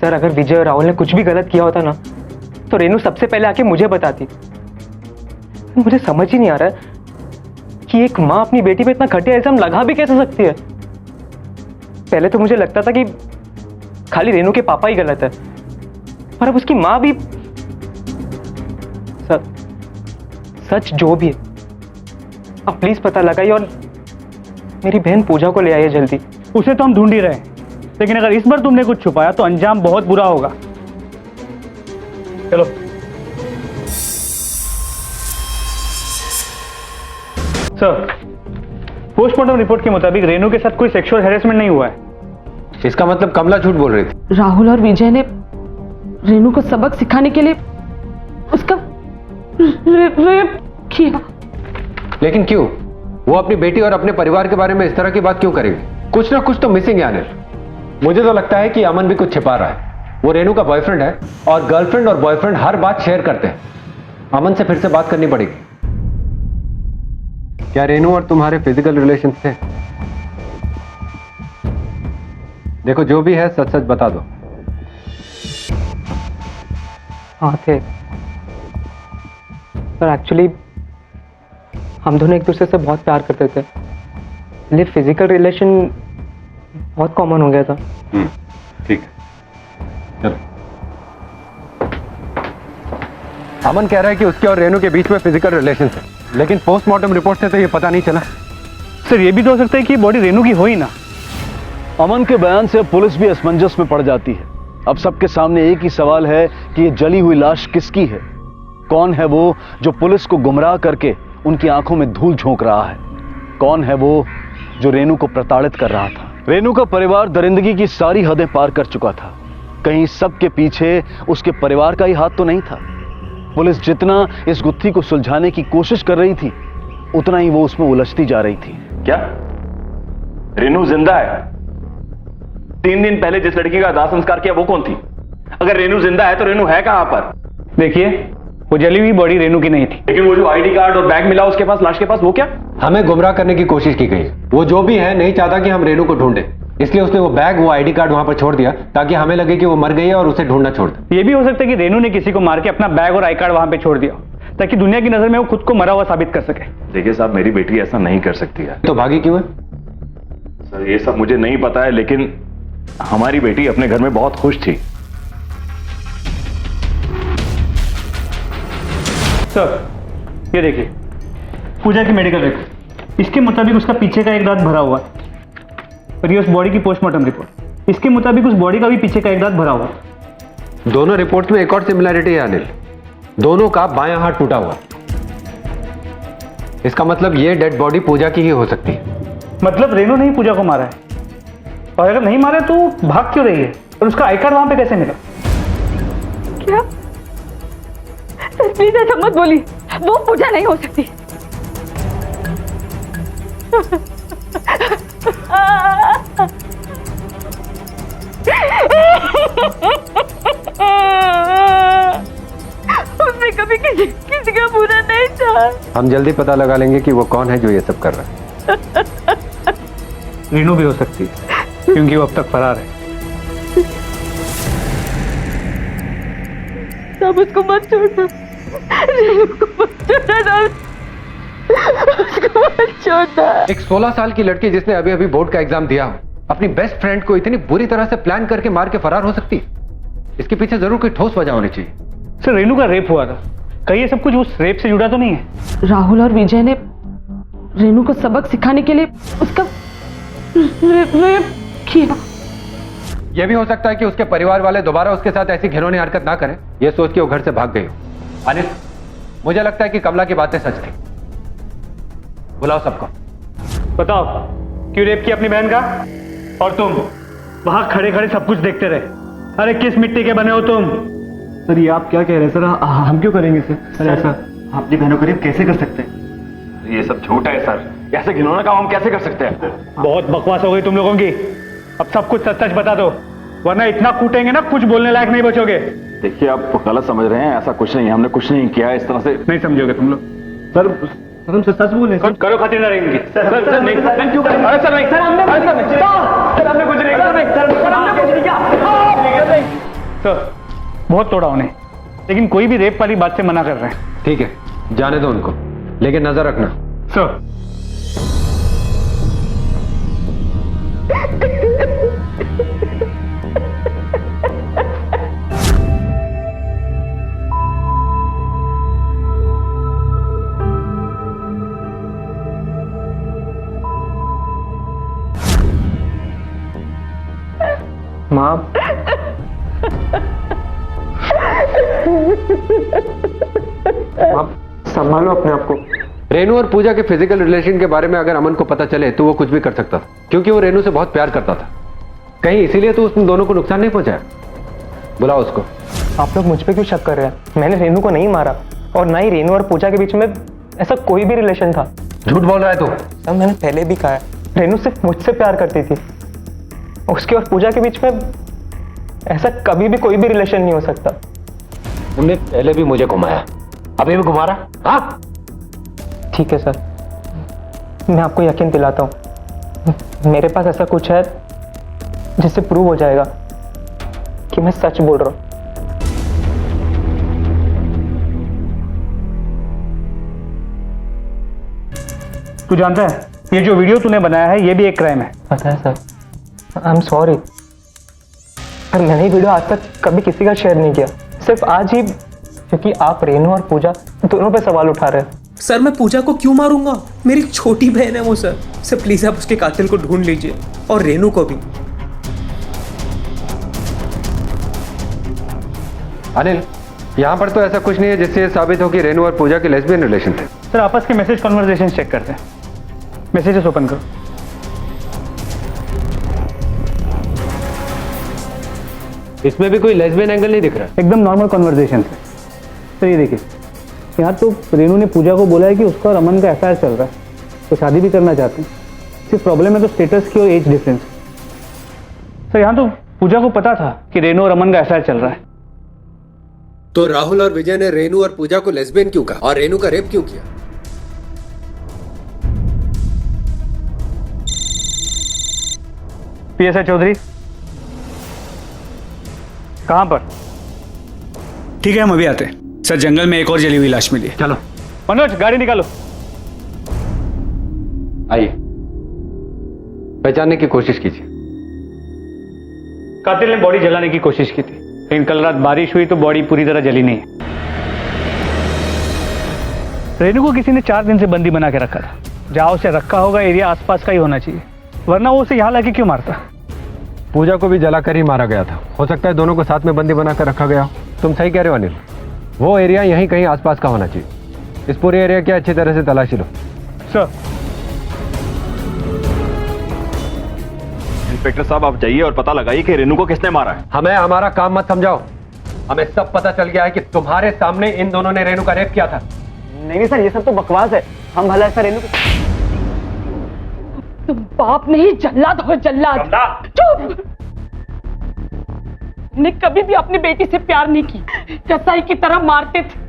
सर, अगर विजय और राहुल ने कुछ भी गलत किया होता ना, तो रेनू सबसे पहले आके मुझे बताती। मुझे समझ ही नहीं आ रहा है कि एक माँ अपनी बेटी पे इतना घटिया इल्जाम लगा भी कैसे सकती है। पहले तो मुझे लगता था कि खाली रेनू के पापा ही गलत है, और अब उसकी माँ भी। सच जो भी है, अब प्लीज पता लगाइए और मेरी बहन पूजा को ले आइए जल्दी। उसे तो हम ढूंढ ही रहे हैं, लेकिन अगर इस बार तुमने कुछ छुपाया तो अंजाम बहुत बुरा होगा। चलो। सर, पोस्टमार्टम रिपोर्ट के मुताबिक रेनू के साथ कोई सेक्सुअल हैरेसमेंट नहीं हुआ है। इसका मतलब कमला झूठ बोल रही थी। राहुल और विजय ने रेनू को सबक सिखाने के लिए उसका रेप किया। लेकिन क्यों? वो अपनी बेटी और अपने परिवार के बारे में इस तरह की बात क्यों करेगी? कुछ ना कुछ तो मिसिंग है अनिल। मुझे तो लगता है कि अमन भी कुछ छिपा रहा है। वो रेनू का बॉयफ्रेंड है, और गर्लफ्रेंड और बॉयफ्रेंड हर बात शेयर करते हैं। अमन से फिर से बात करनी पड़ेगी। क्या रेनू और तुम्हारे फिजिकल रिलेशन थे? देखो, जो भी है सच सच बता दो। हाँ थे, पर एक्चुअली हम दोनों एक दूसरे से बहुत प्यार करते थे, इसलिए फिजिकल रिलेशन बहुत कॉमन हो गया था। ठीक है, चलो। अमन कह रहा है कि उसके और रेनू के बीच में फिजिकल रिलेशन है, लेकिन पोस्टमार्टम रिपोर्ट से तो ये पता नहीं चला। सर, ये भी तो हो सकता है कि बॉडी रेनू की हो ही ना। अमन के बयान से पुलिस भी असमंजस में पड़ जाती है। अब सबके सामने एक ही सवाल है कि ये जली हुई लाश किसकी है? कौन है वो जो पुलिस को गुमराह करके उनकी आंखों में धूल झोंक रहा है? कौन है वो जो रेनू को प्रताड़ित कर रहा था? रेनू का परिवार दरिंदगी की सारी हदें पार कर चुका था। कहीं सबके पीछे उसके परिवार का ही हाथ तो नहीं था। पुलिस जितना इस गुत्थी को सुलझाने की कोशिश कर रही थी, उतना ही वो उसमें उलझती जा रही थी। क्या रेनू जिंदा है? 3 दिन पहले जिस लड़की का दाह संस्कार किया वो कौन थी? अगर रेनू जिंदा है तो रेनू है कहां पर? देखिए, वो जली हुई बॉडी रेनू की नहीं थी। लेकिन वो जो आईडी कार्ड और बैग मिला उसके पास, लाश के पास, वो क्या? हमें गुमराह करने की कोशिश की गई। वो जो भी है नहीं चाहता कि हम रेनू को ढूंढें, इसलिए उसने वो बैग, वो आईडी कार्ड वहां पर छोड़ दिया ताकि हमें लगे कि वो मर गई है और उसे ढूंढना छोड़ दे। ये भी हो सकता है कि रेनू ने किसी को मार के अपना बैग और आई कार्ड वहां पे छोड़ दिया, ताकि दुनिया की नजर में वो खुद को मरा हुआ साबित कर सके। देखिए साहब, मेरी बेटी ऐसा नहीं कर सकती है। तो भागी क्यों है? सर, ये सब मुझे नहीं पता है, लेकिन हमारी बेटी अपने घर में बहुत खुश थी। सर, ये देखिए, पूजा की मेडिकल रिपोर्ट। इसके मुताबिक उसका पीछे का एक दांत भरा हुआ है, और ये उस बॉडी की पोस्टमार्टम रिपोर्ट। इसके मुताबिक उस बॉडी का भी पीछे का एक दांत भरा हुआ है। दोनों रिपोर्ट में एक और सिमिलैरिटी है अनिल। दोनों का बायां हाथ टूटा हुआ। इसका मतलब ये डेड बॉडी पूजा की ही हो सकती है। मतलब रेनू ने ही पूजा को मारा है, और अगर नहीं मारा तो भाग क्यों रही है, और उसका आई कार्ड वहां पे कैसे मिला? क्या? सर प्लीज ऐसा मत बोली, वो पूजा नहीं हो सकती। उसने कभी किसी का बुरा नहीं चाहा। हम जल्दी पता लगा लेंगे कि वो कौन है जो ये सब कर रहा है। रेनू भी हो सकती है, क्योंकि वो अब तक फरार है। तब उसको मत छोड़ना, रेनू को मत छोड़ना, उसको मत छोड़ना। एक 16 साल की लड़की जिसने अभी अभी बोर्ड का एग्जाम दिया हो, अपनी बेस्ट फ्रेंड को इतनी बुरी तरह से प्लान करके मार के फरार हो सकती है? इसके पीछे जरूर कोई ठोस वजह होनी चाहिए। सर रेनू का रेप हुआ था, कहीं ये सब कुछ उस रेप से जुड़ा तो नहीं है? राहुल और विजय ने रेनू को सबक सिखाने के लिए उसका रेप किया। यह भी हो सकता है कि उसके परिवार वाले दोबारा उसके साथ ऐसी घिनौनी हरकत ना करें, यह सोच के वो घर से भाग गई हो। अनिल, मुझे लगता है कि कमला की बातें सच थी। बुलाओ सबको। बताओ क्यों रेप किया अपनी बहन का? और तुम वहां खड़े खड़े सब कुछ देखते रहे। अरे किस मिट्टी के बने हो तुम? सर ये आप क्या कह रहे हैं सर? हम क्यों करेंगे सर? सर ऐसा अपनी बहनों को रेप कैसे कर सकते हैं? ये सब झूठ है सर, ऐसे घिनौना काम हम कैसे कर सकते हैं? बहुत बकवास हो गई तुम लोगों की, अब सब कुछ सच सच बता दो, वरना इतना कूटेंगे ना कुछ बोलने लायक नहीं बचोगे। देखिए आप गलत समझ रहे हैं, ऐसा कुछ नहीं है, हमने कुछ नहीं किया इस तरह से। नहीं समझोगे तुम लोग? सर हम सच बोल रहे हैं। करो खातिरदारी इनकी। सर नहीं, सर क्यों करें? अरे सर नहीं, सर हमने कुछ नहीं किया। सर बहुत तोड़ा उन्हें, लेकिन कोई भी रेप वाली बात से मना कर रहे हैं। ठीक है, जाने दो उनको, लेकिन नजर रखना। सर माँ आप संभालो अपने आप को। रेनू और पूजा के फिजिकल रिलेशन के बारे में अगर अमन को पता चले तो वो कुछ भी कर सकता था, क्योंकि वो रेनू से बहुत प्यार करता था। कहीं इसीलिए तो उन दोनों को नुकसान नहीं पहुंचाया। बुलाओ उसको। आप लोग मुझ पे क्यों शक कर रहे हैं? मैंने रेनू को नहीं मारा, और ना ही रेनू और पूजा के बीच में ऐसा कोई भी रिलेशन था। झूठ बोल रहा है तू। सर मैंने पहले भी कहा है, रेनू सिर्फ मुझसे प्यार करती थी, उसके और पूजा के बीच में ऐसा कभी भी कोई भी रिलेशन नहीं हो सकता। तुमने पहले भी मुझे घुमाया, अभी भी घुमा रहा? हाँ ठीक है सर, मैं आपको यकीन दिलाता हूँ, मेरे पास ऐसा कुछ है जिससे प्रूव हो जाएगा कि मैं सच बोल रहा हूँ। तू जानता है ये जो वीडियो तूने बनाया है ये भी एक क्राइम है। पता है सर, आई एम सॉरी, पर मैंने ये वीडियो आज तक कभी किसी का शेयर नहीं किया, सिर्फ आज ही, क्योंकि आप रेनू और पूजा दोनों पे सवाल उठा रहे हैं। सर मैं पूजा को क्यों मारूंगा? मेरी छोटी बहन है वो सर। सर प्लीज आप उसके कातिल को ढूंढ लीजिए, और रेनू को भी। अनिल, यहाँ पर तो ऐसा कुछ नहीं है जिससे ये साबित हो कि रेनू और पूजा के लेस्बियन रिलेशन थे। सर आपस के मैसेज कन्वर्सेशन चेक करते हैं। मैसेजेस ओपन करो। इसमें भी कोई लेस्बियन एंगल नहीं दिख रहा। एकदम नॉर्मल कन्वर्सेशन है। सर ये देखिए, यहाँ तो रेनू ने पूजा को बोला है कि उसका और अमन का अफेयर चल रहा है, तो शादी भी करना चाहते हैं। सिर्फ प्रॉब्लम है तो स्टेटस की और एज डिफरेंस। सर यहाँ तो पूजा को पता था कि रेनू और अमन का अफेयर चल रहा है। तो राहुल और विजय ने रेनू और पूजा को लेस्बियन क्यों कहा और रेनू का रेप क्यों किया? पीएसआई चौधरी कहां पर? ठीक है हम अभी आते हैं। सर जंगल में एक और जली हुई लाश मिली है। चलो मनोज गाड़ी निकालो। आइए, पहचानने की कोशिश कीजिए। कातिल ने बॉडी जलाने की कोशिश की थी, लेकिन कल रात बारिश हुई तो बॉडी पूरी तरह जली नहीं है। रेनू को किसी ने 4 दिन से बंदी बना के रखा था। जहां उसे रखा होगा एरिया आसपास का ही होना चाहिए, वरना वो उसे यहां लाके क्यों मारता? पूजा को भी जलाकर ही मारा गया था। हो सकता है दोनों को साथ में बंदी बनाकर रखा गया। तुम सही कह रहे हो अनिल, वो एरिया यहीं कहीं आसपास का होना चाहिए। इस पूरे एरिया की अच्छी तरह से तलाशी लो। सर। इंस्पेक्टर साहब आप जाइए और पता लगाइए कि रेनू को किसने मारा है। हमें हमारा काम मत समझाओ, हमें सब पता चल गया है कि तुम्हारे सामने इन दोनों ने रेनू का रेप किया था। नहीं सर, ये सब तो बकवास है। हम भला ऐसा रेनू तुम बाप नहीं जल्लाद हो, जल्लाद। चुप। ने कभी भी अपनी बेटी से प्यार नहीं की, कसाई की तरह मारते थे।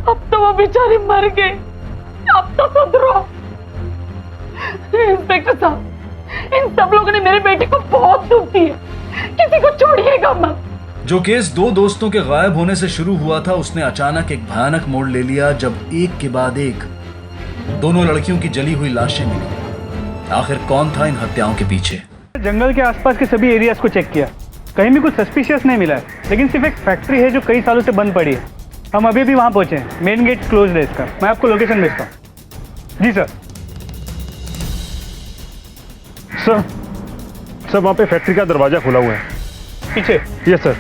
अब तो वो बेचारे मर गए, अब तो सुधरो। इंस्पेक्टर साहब, इन सब लोगों ने मेरे बेटे को बहुत दुख दिए, किसी को छोड़िएगा मत। जो केस दो दोस्तों के गायब होने से शुरू हुआ था, उसने अचानक एक भयानक मोड़ ले लिया जब एक के बाद एक दोनों लड़कियों की जली हुई लाशें मिली। आखिर कौन था इन हत्याओं के पीछे? जंगल के आसपास के सभी एरियाज को चेक किया, कहीं भी कुछ सस्पिशियस नहीं मिला है, लेकिन सिर्फ एक फैक्ट्री है जो कई सालों से बंद पड़ी है। हम अभी भी वहां पहुंचे हैं, मेन गेट क्लोज है इसका। मैं आपको लोकेशन भेजता हूँ। जी सर। सर वहां पे फैक्ट्री का दरवाजा खुला हुआ है, पीछे। Yes sir.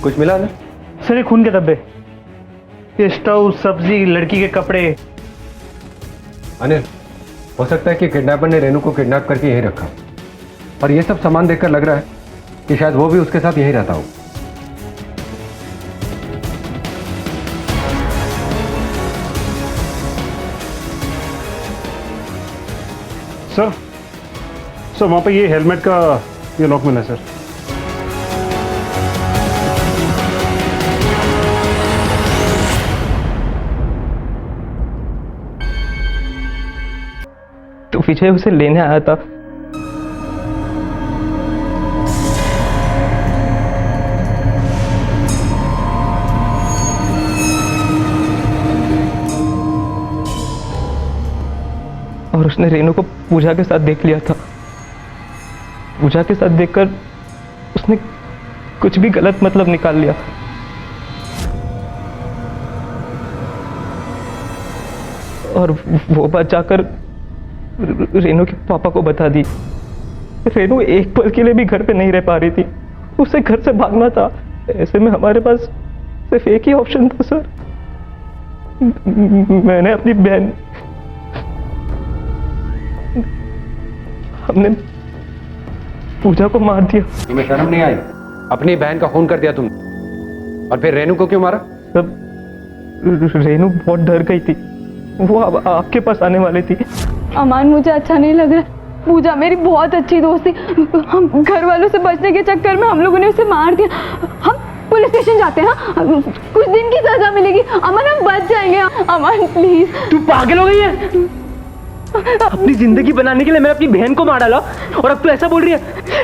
कुछ मिला ना? सर ये खून के धब्बे, ये स्टोव, सब्जी, लड़की के कपड़े। अनिल, हो सकता है कि किडनैपर ने रेनू को किडनैप करके यहीं रखा, और ये सब सामान देखकर लग रहा है कि शायद वो भी उसके साथ यहीं रहता हो। सर वहां पे ये हेलमेट का ये लॉक मिला है सर। तो विजय उसे लेने आया था। और उसने रेनू को पूजा के साथ देख लिया था। पूजा के साथ देखकर उसने कुछ भी गलत मतलब निकाल लिया। और वो बात जाकर रेनू के पापा को बता दी। रेनू एक पल के लिए भी घर पे नहीं रह पा रही थी, उसे घर से भागना था। ऐसे में हमारे पास सिर्फ एक ही ऑप्शन था सर। मैंने अपनी बहन, हमने पूजा को मार दिया। तुम्हें शर्म नहीं आई? अपनी बहन का खून कर दिया तुमने, और फिर रेनू को क्यों मारा? सब रेनू बहुत डर गई थी, वो अब आपके पास आने वाली थी। अमान, मुझे अच्छा नहीं लग रहा। पूजा मेरी बहुत अच्छी दोस्त थी, हम घर वालों से बचने के चक्कर में हम लोगों ने उसे मार दिया। हम पुलिस स्टेशन जाते हैं, कुछ दिन की सजा मिलेगी। अमन, हम बच जाएंगे। अमन प्लीज। तू पागल हो गई है? अपनी जिंदगी बनाने के लिए मैंने अपनी बहन को मार डाला, और अब तू ऐसा बोल रही है?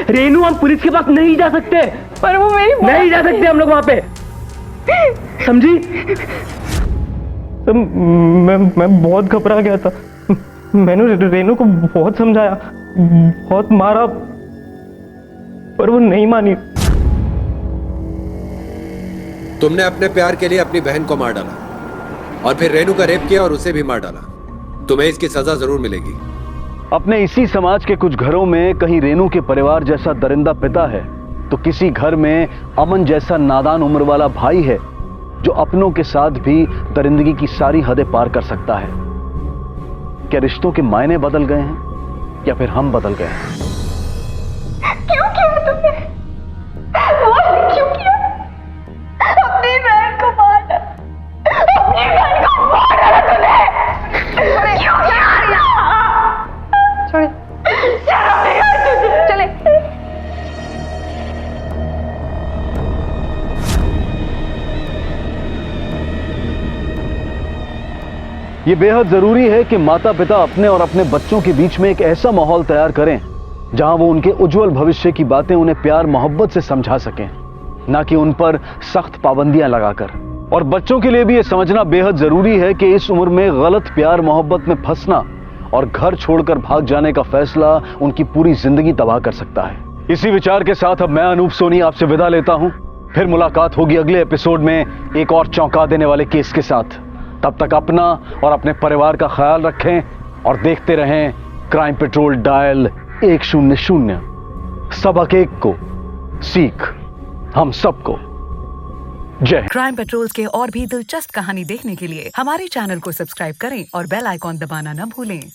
रेनू, हम पुलिस के पास नहीं जा सकते। पर वो मेरी नहीं जा सकते हम लोग वहां पे, समझी? तो मैं बहुत घबरा गया था। मैंने रेनू को बहुत समझाया, बहुत मारा, पर वो नहीं मानी। तुमने अपने प्यार के लिए अपनी बहन को मार डाला, और फिर रेनू का रेप किया और उसे भी मार डाला। तुम्हें इसकी सजा जरूर मिलेगी। अपने इसी समाज के कुछ घरों में कहीं रेनू के परिवार जैसा दरिंदा पिता है, तो किसी घर में अमन जैसा नादान उम्र वाला भाई है, जो अपनों के साथ भी दरिंदगी की सारी हदें पार कर सकता है। क्या रिश्तों के मायने बदल गए हैं, या फिर हम बदल गए हैं? क्यों किया तुमने? क्यों किया? अपनी बहन को मार डाला, अपनी बहन को मार डाला तूने। क्यों किया? छोड़े, शर्म नहीं आई तुझे? चले। ये बेहद जरूरी है कि माता पिता अपने और अपने बच्चों के बीच में एक ऐसा माहौल तैयार करें जहां वो उनके उज्जवल भविष्य की बातें उन्हें प्यार मोहब्बत से समझा सकें, ना कि उन पर सख्त पाबंदियां लगाकर। और बच्चों के लिए भी ये समझना बेहद जरूरी है कि इस उम्र में गलत प्यार मोहब्बत में फंसना और घर छोड़कर भाग जाने का फैसला उनकी पूरी जिंदगी तबाह कर सकता है। इसी विचार के साथ अब मैं अनूप सोनी आपसे विदा लेता हूं। फिर मुलाकात होगी अगले एपिसोड में एक और चौंका देने वाले केस के साथ। तब तक अपना और अपने परिवार का ख्याल रखें और देखते रहें क्राइम पेट्रोल डायल 100। सबक एक को सीख हम सबको। जय। क्राइम पेट्रोल के और भी दिलचस्प कहानी देखने के लिए हमारे चैनल को सब्सक्राइब करें और बेल आइकॉन दबाना न भूलें।